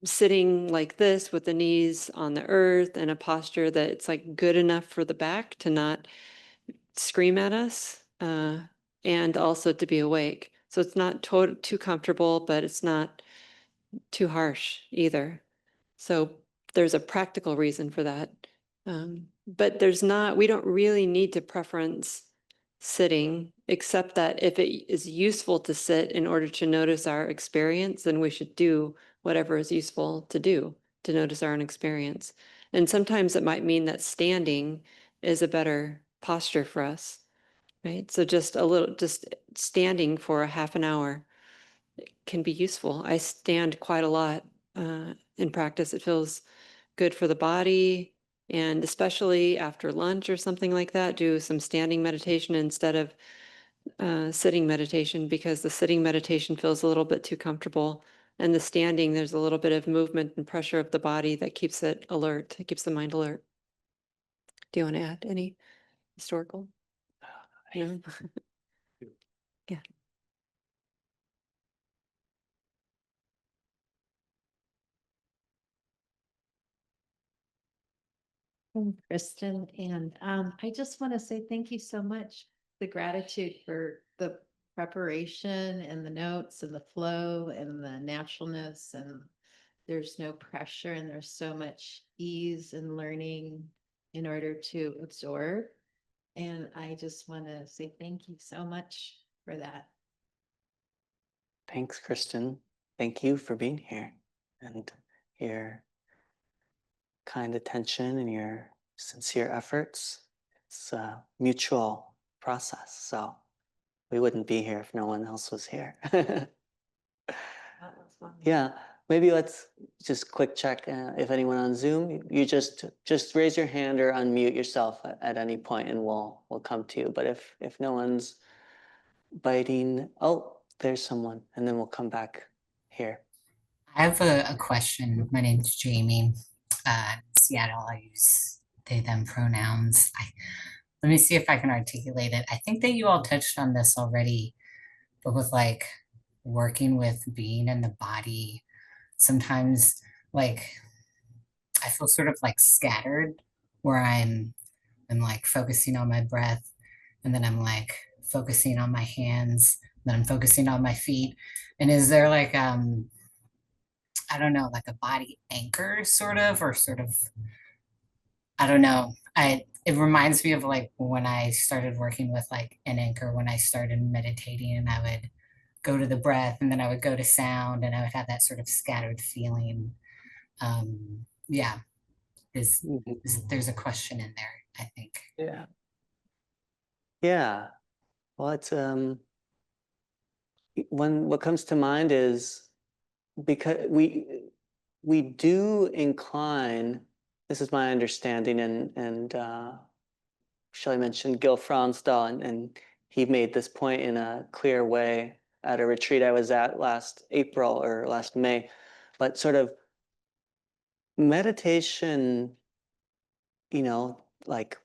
sitting like this with the knees on the earth in a posture that it's like good enough for the back to not scream at us, and also to be awake. So it's not too comfortable, but it's not too harsh either. So there's a practical reason for that. But we don't really need to preference sitting, except that if it is useful to sit in order to notice our experience, then we should do whatever is useful to do to notice our own experience. And sometimes it might mean that standing is a better posture for us, right? So just standing for a half an hour can be useful. I stand quite a lot in practice. It feels good for the body, and especially after lunch or something like that, do some standing meditation instead of sitting meditation, because the sitting meditation feels a little bit too comfortable. And the standing, there's a little bit of movement and pressure of the body that keeps it alert. It keeps the mind alert. Do you want to add any historical? No? Yeah. I'm Kristen, and I just want to say thank you so much. The gratitude for the preparation and the notes and the flow and the naturalness, and there's no pressure and there's so much ease in learning in order to absorb. And I just want to say thank you so much for that. Thanks, Kristen. Thank you for being here and here kind attention and your sincere efforts. It's a mutual process. So we wouldn't be here if no one else was here. That was fun. Yeah, maybe let's just quick check if anyone on Zoom. You just raise your hand or unmute yourself at any point, and we'll come to you. But if no one's biting, oh, there's someone, and then we'll come back here. I have a question. My name's Jamie. In Seattle, I use they, them pronouns. Let me see if I can articulate it. I think that you all touched on this already, but with like working with being in the body, sometimes like I feel sort of like scattered where I'm like focusing on my breath, and then I'm like focusing on my hands, then I'm focusing on my feet. And is there like I don't know, like a body anchor sort of, or sort of, I don't know. It reminds me of like when I started working with like an anchor, when I started meditating, and I would go to the breath and then I would go to sound, and I would have that sort of scattered feeling. Yeah, there's a question in there, I think. Yeah. Yeah. Well, it's what comes to mind is because we do incline, this is my understanding, and Shelly mentioned Gil Fronsdal, and he made this point in a clear way at a retreat I was at last April or last May. But sort of meditation, like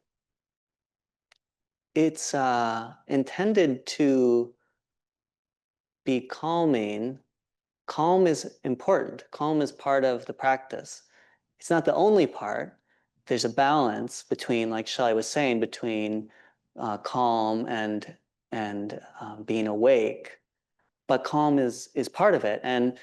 it's intended to be calming. Calm is important. Calm is part of the practice. It's not the only part. There's a balance between, like Shelly was saying, between calm and being awake. But calm is part of it. And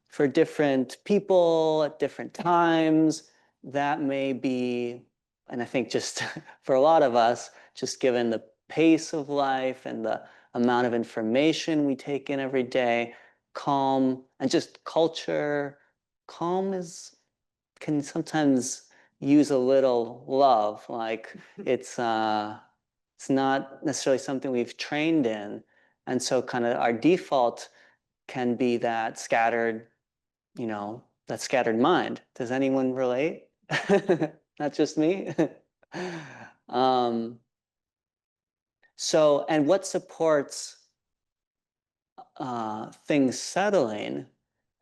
for different people at different times, that may be, and I think just for a lot of us, just given the pace of life and the amount of information we take in every day, calm and just culture, calm can sometimes use a little love. Like it's not necessarily something we've trained in. And so kind of our default can be that scattered, that scattered mind. Does anyone relate? Not just me. And what supports things settling?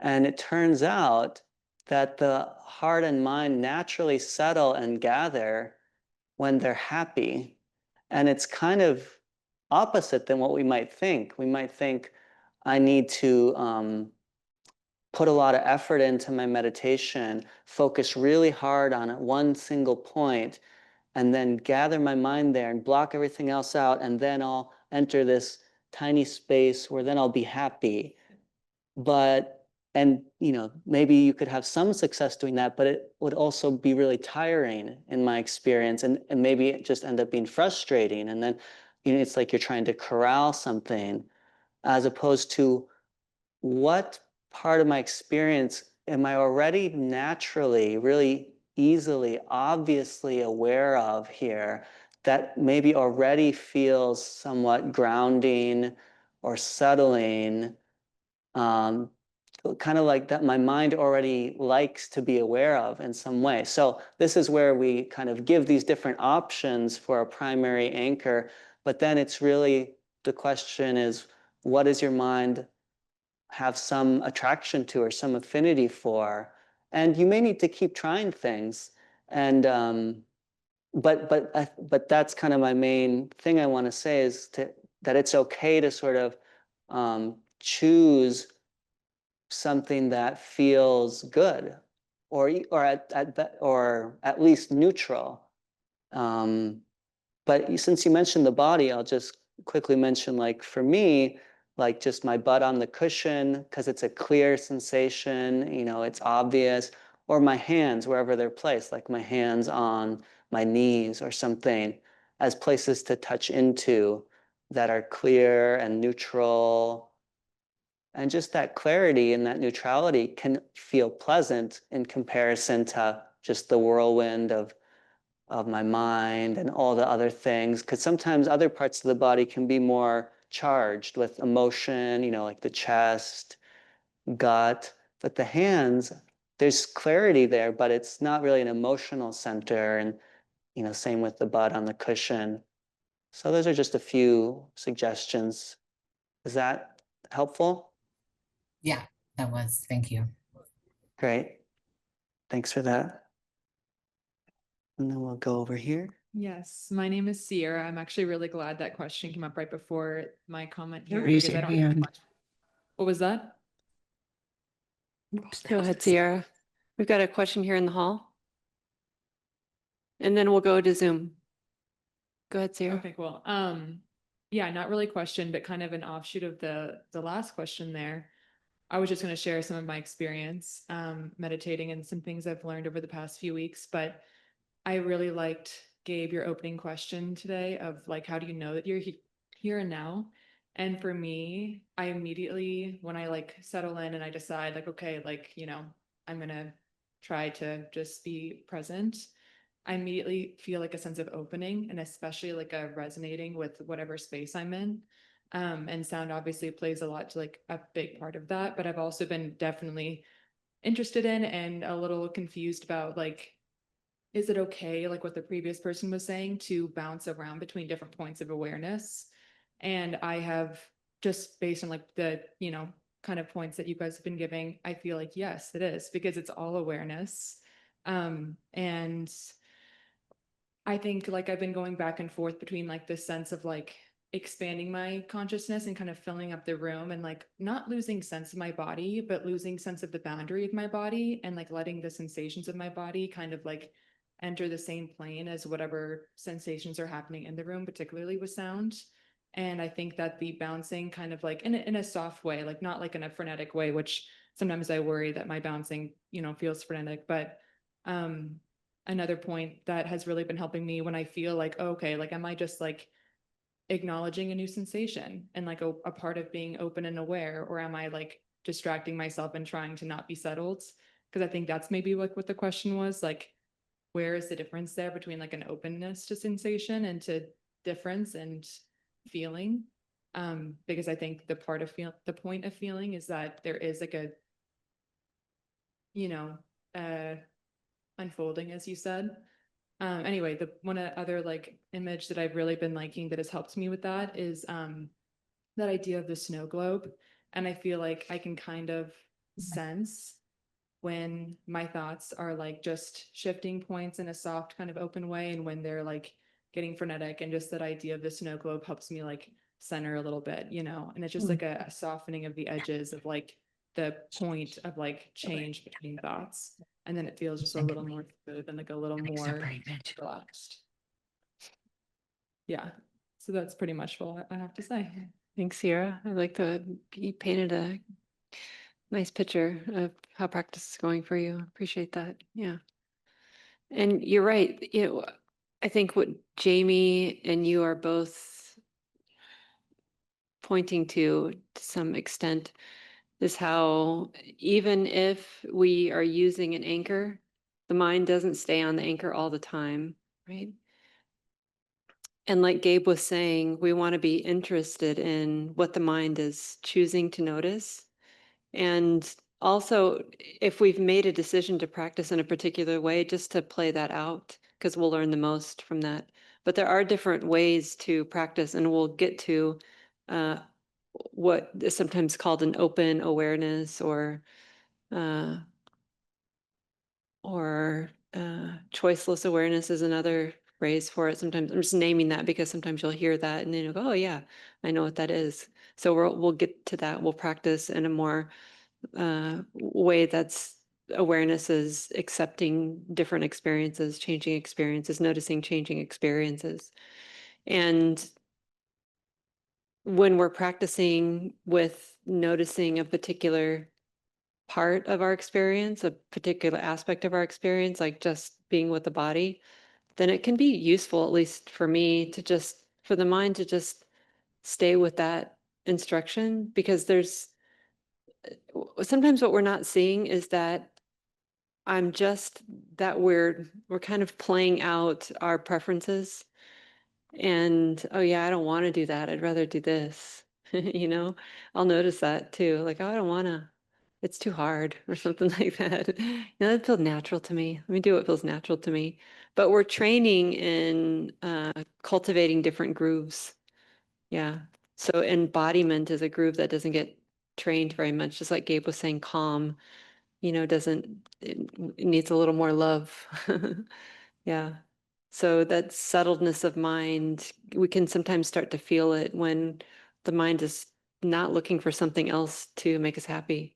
And it turns out that the heart and mind naturally settle and gather when they're happy. And it's kind of opposite than what we might think. We might think, I need to put a lot of effort into my meditation, focus really hard on one single point, and then gather my mind there and block everything else out, and then I'll enter this tiny space where then I'll be happy. And maybe you could have some success doing that, but it would also be really tiring in my experience, and maybe it just end up being frustrating. And then, it's like you're trying to corral something, as opposed to what part of my experience am I already naturally, really easily, obviously aware of here that maybe already feels somewhat grounding or settling, kind of like that my mind already likes to be aware of in some way. So this is where we kind of give these different options for a primary anchor, but then it's really, the question is, what does your mind have some attraction to or some affinity for? And you may need to keep trying things. And but that's kind of my main thing I want to say, is that it's okay to sort of choose something that feels good, or at least neutral. But since you mentioned the body, I'll just quickly mention, like for me, like just my butt on the cushion, because it's a clear sensation, it's obvious, or my hands wherever they're placed, like my hands on my knees or something, as places to touch into that are clear and neutral. And just that clarity and that neutrality can feel pleasant in comparison to just the whirlwind of my mind and all the other things, because sometimes other parts of the body can be more charged with emotion, like the chest, gut, but the hands, there's clarity there, but it's not really an emotional center. And, same with the butt on the cushion. So those are just a few suggestions. Is that helpful? Yeah, that was. Thank you. Great. Thanks for that. And then we'll go over here. Yes, my name is Sierra. I'm actually really glad that question came up right before my comment here. Raise because I your don't hand. What was that? Go ahead, Sierra. We've got a question here in the hall. And then we'll go to Zoom. Go ahead, Sierra. Okay, cool. Yeah, not really a question, but kind of an offshoot of the last question there. I was just going to share some of my experience meditating and some things I've learned over the past few weeks, but I really liked, Gabe, your opening question today of like, how do you know that you're here and now? And for me, I immediately, when I like settle in and I decide like, okay, like, I'm going to try to just be present, I immediately feel like a sense of opening and especially like a resonating with whatever space I'm in. And sound obviously plays a lot to like a big part of that, but I've also been definitely interested in and a little confused about like, is it okay, like what the previous person was saying, to bounce around between different points of awareness? And I have, just based on like the, kind of points that you guys have been giving, I feel like, yes, it is, because it's all awareness. And I think like I've been going back and forth between like this sense of like expanding my consciousness and kind of filling up the room and like not losing sense of my body, but losing sense of the boundary of my body and like letting the sensations of my body kind of like enter the same plane as whatever sensations are happening in the room, particularly with sound. And I think that the bouncing kind of like in a soft way, like not like in a frenetic way, which sometimes I worry that my bouncing, feels frenetic, but another point that has really been helping me when I feel like, oh, okay, like, am I just like acknowledging a new sensation and like a part of being open and aware, or am I like distracting myself and trying to not be settled? Because I think that's maybe like what the question was, like, where is the difference there between like an openness to sensation and to difference and feeling? Because I think the point of feeling is that there is like a, uh unfolding, as you said. Anyway, the one other like image that I've really been liking that has helped me with that is that idea of the snow globe. And I feel like I can kind of sense when my thoughts are like just shifting points in a soft kind of open way and when they're like getting frenetic, and just that idea of the snow globe helps me like center a little bit, and it's just like a softening of the edges of like the point of like change between thoughts, and then it feels just a little more smooth and like a little more relaxed. Yeah, so that's pretty much what I have to say. Thanks, Sierra. I like you painted a nice picture of how practice is going for you. Appreciate that. Yeah. And you're right. I think what Jamie and you are both pointing to some extent is how even if we are using an anchor, the mind doesn't stay on the anchor all the time, right? And like Gabe was saying, we want to be interested in what the mind is choosing to notice. And also, if we've made a decision to practice in a particular way, just to play that out, because we'll learn the most from that. But there are different ways to practice, and we'll get to what is sometimes called an open awareness uh, or choiceless awareness is another phrase for it. Sometimes I'm just naming that because sometimes you'll hear that and then you'll go, oh yeah, I know what that is. So we'll get to that. We'll practice in a more way that's awareness is accepting different experiences, changing experiences, noticing changing experiences. And when we're practicing with noticing a particular part of our experience, a particular aspect of our experience, like just being with the body, then it can be useful, at least for me, for the mind to just stay with that instruction, because sometimes what we're not seeing is that I'm just that we're kind of playing out our preferences. And oh yeah, I don't want to do that. I'd rather do this. You know, I'll notice that too. Like, oh, I don't want to. It's too hard or something like that. You know, that feels natural to me. Let me do what feels natural to me. But we're training in cultivating different grooves. Yeah. So embodiment is a groove that doesn't get trained very much. Just like Gabe was saying, calm, you know, doesn't, it needs a little more love. Yeah. So that settledness of mind, we can sometimes start to feel it when the mind is not looking for something else to make us happy.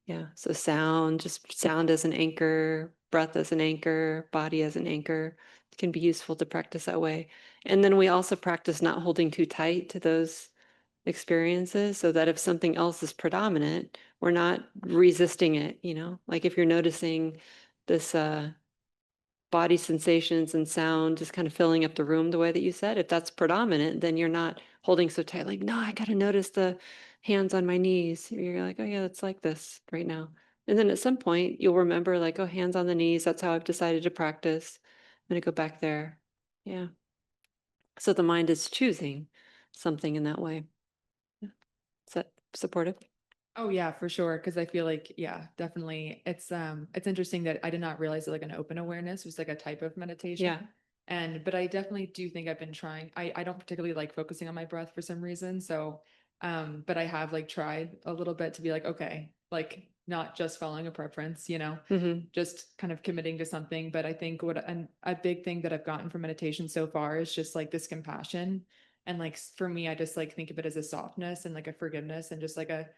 Yeah. So sound, just sound as an anchor, breath as an anchor, body as an anchor, it can be useful to practice that way. And then we also practice not holding too tight to those experiences so that if something else is predominant, we're not resisting it, you know? Like if you're noticing this body sensations and sound just kind of filling up the room the way that you said, if that's predominant, then you're not holding so tight, like, no, I got to notice the hands on my knees. You're like, oh, yeah, it's like this right now. And then at some point, you'll remember, like, oh, hands on the knees. That's how I've decided to practice. I'm going to go back there. Yeah. So the mind is choosing something in that way. Yeah. Is that supportive? Oh yeah, for sure. Cause I feel like, yeah, definitely. It's interesting that I did not realize that like an open awareness was like a type of meditation. Yeah. But I definitely do think I've been trying, I don't particularly like focusing on my breath for some reason. So, but I have like tried a little bit to be like, okay, like not just following a preference, you know, Mm-hmm. just kind of committing to something. But I think a big thing that I've gotten from meditation so far is just like this compassion. And like, for me, I just like think of it as a softness and like a forgiveness and just like a,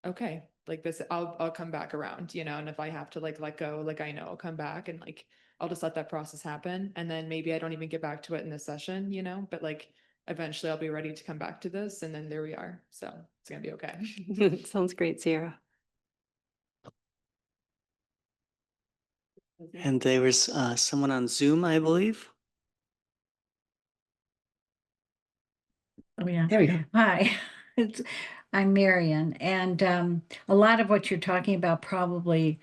okay, like this, I'll come back around, you know, and if I have to like let go, like I know I'll come back and like I'll just let that process happen. And then maybe I don't even get back to it in this session, you know, but like eventually I'll be ready to come back to this. And then there we are. So it's gonna be okay. Sounds great, Sierra. And there was someone on Zoom, I believe. Oh, yeah. There we go. Hi, it's, I'm Marion, and a lot of what you're talking about probably,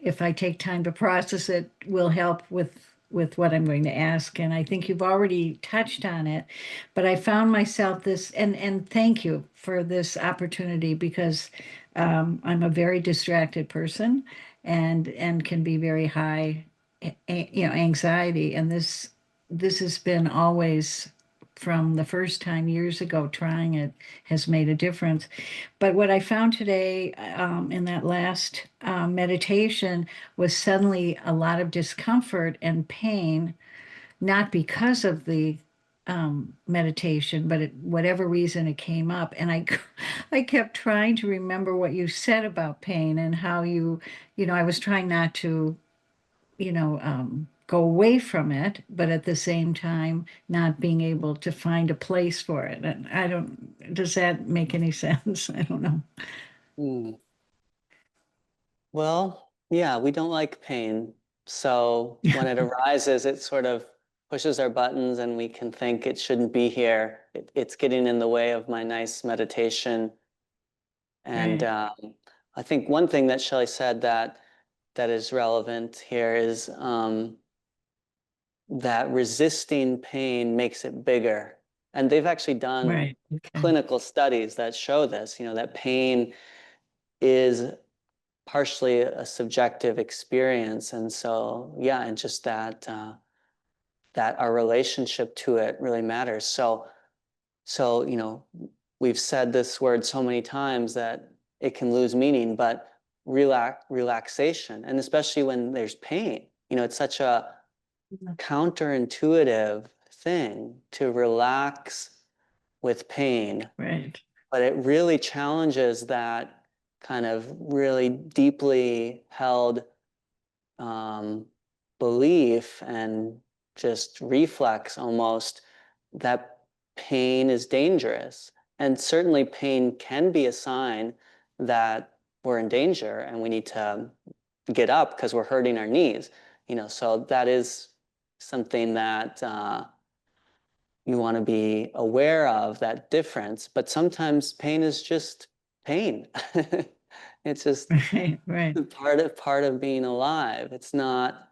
if I take time to process it, will help with what I'm going to ask. And I think you've already touched on it, but I found myself this, and thank you for this opportunity because I'm a very distracted person, and can be very high, anxiety, and this has been always from the first time years ago trying it has made a difference. But what I found today in that last meditation was suddenly a lot of discomfort and pain, not because of the meditation, but whatever reason it came up. And I kept trying to remember what you said about pain and how I was trying not to go away from it, but at the same time, not being able to find a place for it. And I don't, does that make any sense? I don't know. Hmm. Well, yeah, we don't like pain. So when it arises, it sort of pushes our buttons and we can think it shouldn't be here. It's getting in the way of my nice meditation. And Right. I think one thing that Shelly said that is relevant here is that resisting pain makes it bigger. And they've actually done Right. Okay. clinical studies that show this, that pain is partially a subjective experience. And so, yeah, and just that our relationship to it really matters. So, we've said this word so many times that it can lose meaning, but relaxation, and especially when there's pain, it's such a counterintuitive thing to relax with pain, Right. but it really challenges that kind of really deeply held belief and just reflex almost that pain is dangerous. And certainly pain can be a sign that we're in danger and we need to get up because we're hurting our knees. So that is something that you want to be aware of, that difference. But sometimes pain is just pain. It's just Right. part of being alive. It's not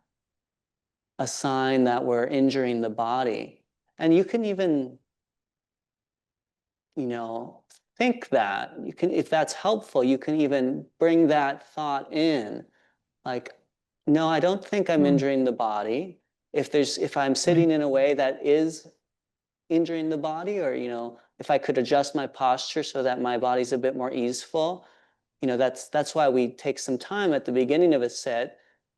a sign that we're injuring the body. And you can even, think that. You can, if that's helpful, you can even bring that thought in. Like, no, I don't think I'm injuring the body. If I'm sitting in a way that is injuring the body, or, if I could adjust my posture so that my body's a bit more easeful, that's why we take some time at the beginning of a sit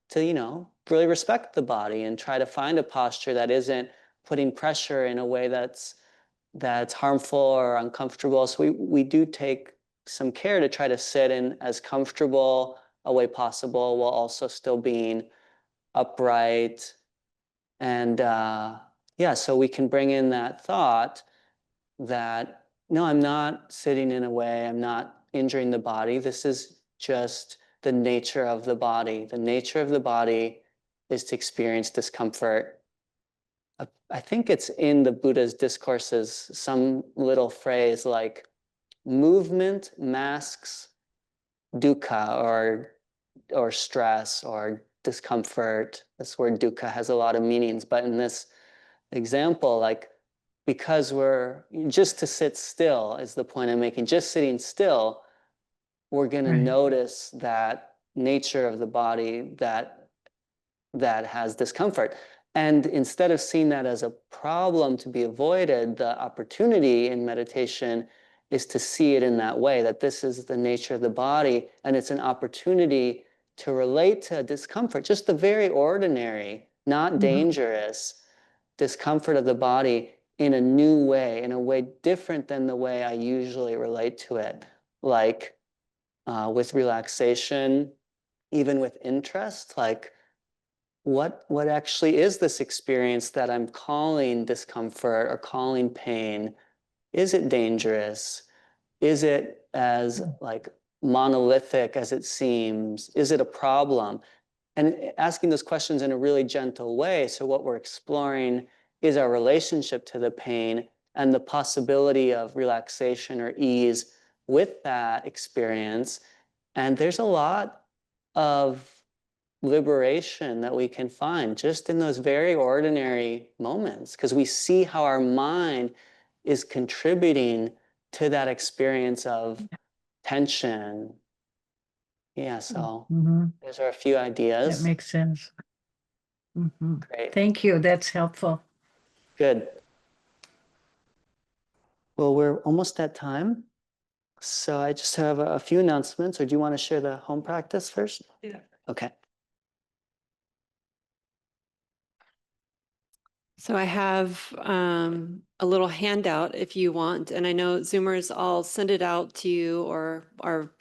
to, really respect the body and try to find a posture that isn't putting pressure in a way that's harmful or uncomfortable. So we do take some care to try to sit in as comfortable a way possible while also still being upright. And yeah, so we can bring in that thought that, no, I'm not sitting in a way, I'm not injuring the body. This is just the nature of the body. The nature of the body is to experience discomfort. I think it's in the Buddha's discourses, some little phrase like movement masks dukkha or stress or discomfort. This word dukkha has a lot of meanings, but in this example, like, because we're just to sit still is the point I'm making. Just sitting still, we're going to notice that nature of the body that has discomfort. And instead of seeing that as a problem to be avoided, the opportunity in meditation is to see it in that way, that this is the nature of the body, and it's an opportunity to relate to discomfort, just the very ordinary, not dangerous discomfort of the body in a new way, in a way different than the way I usually relate to it. Like with relaxation, even with interest, like what actually is this experience that I'm calling discomfort or calling pain? Is it dangerous? Is it as like monolithic as it seems? Is it a problem? And asking those questions in a really gentle way. So what we're exploring is our relationship to the pain and the possibility of relaxation or ease with that experience. And there's a lot of liberation that we can find just in those very ordinary moments, because we see how our mind is contributing to that experience of tension. Yeah, so those are a few ideas. That makes sense. Great. Thank you. That's helpful. Good. Well, we're almost at time. So I just have a few announcements, or do you want to share the home practice first? Yeah. Okay. So I have a little handout if you want, and I know Zoomers, I'll send it out to you, or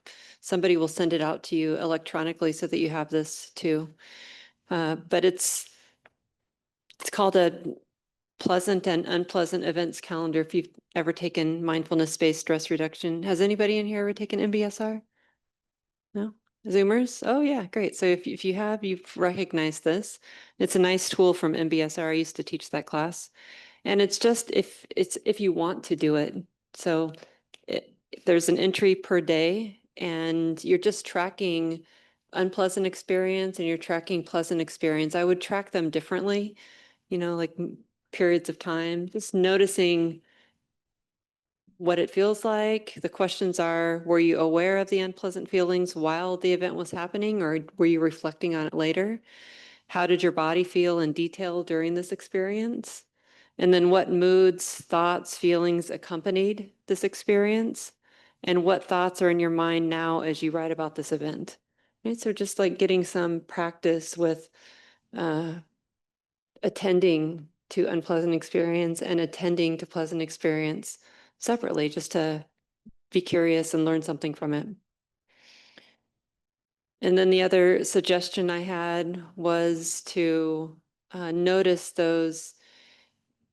somebody will send it out to you electronically so that you have this too. But it's called a pleasant and unpleasant events calendar. If you've ever taken mindfulness-based stress reduction, has anybody in here ever taken MBSR? No? Zoomers? Oh yeah, great. So if you have, you've recognized this. It's a nice tool from MBSR. I used to teach that class. And it's just if you want to do it. So there's an entry per day, and you're just tracking unpleasant experience and you're tracking pleasant experience. I would track them differently, like periods of time, just noticing what it feels like. The questions are, were you aware of the unpleasant feelings while the event was happening, or were you reflecting on it later? How did your body feel in detail during this experience? And then what moods, thoughts, feelings accompanied this experience? And what thoughts are in your mind now as you write about this event? Right? So just like getting some practice with attending to unpleasant experience and attending to pleasant experience separately, just to be curious and learn something from it. And then the other suggestion I had was to notice those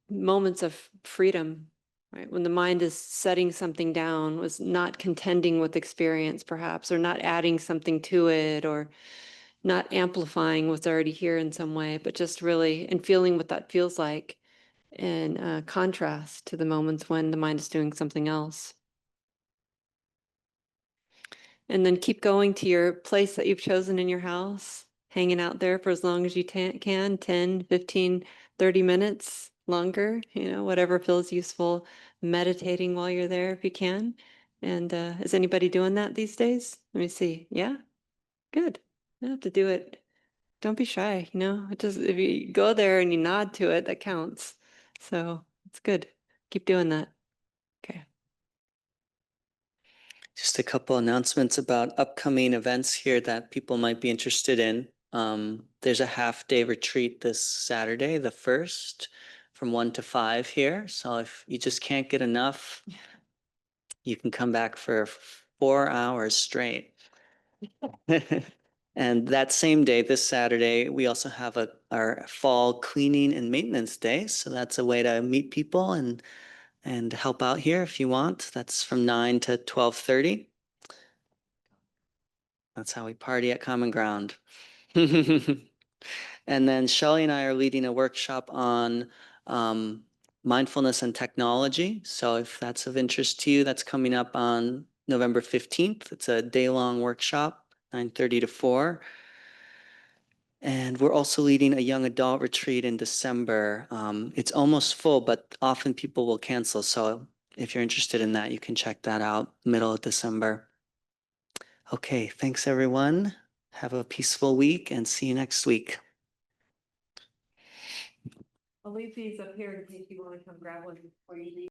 moments of freedom, right? When the mind is setting something down, was not contending with experience perhaps, or not adding something to it, or not amplifying what's already here in some way, but just really, and feeling what that feels like in contrast to the moments when the mind is doing something else. And then keep going to your place that you've chosen in your house, hanging out there for as long as you can, 10, 15, 30 minutes longer, whatever feels useful, meditating while you're there if you can. And is anybody doing that these days? Let me see. Yeah, good. You don't have to do it. Don't be shy, it just, if you go there and you nod to it, that counts. So it's good. Keep doing that. Okay. Just a couple announcements about upcoming events here that people might be interested in. There's a half-day retreat this Saturday, the 1st, from 1 to 5 here. So if you just can't get enough, you can come back for 4 hours straight. And that same day, this Saturday, we also have our fall cleaning and maintenance day. So that's a way to meet people and help out here if you want. That's from 9 to 12:30. That's how we party at Common Ground. And then Shelly and I are leading a workshop on mindfulness and technology. So if that's of interest to you, that's coming up on November 15th. It's a day-long workshop, 9:30 to 4. And we're also leading a young adult retreat in December. It's almost full, but often people will cancel. So if you're interested in that, you can check that out middle of December. Okay, thanks everyone. Have a peaceful week and see you next week. I'll leave these up here in case you want to come grab one before you leave.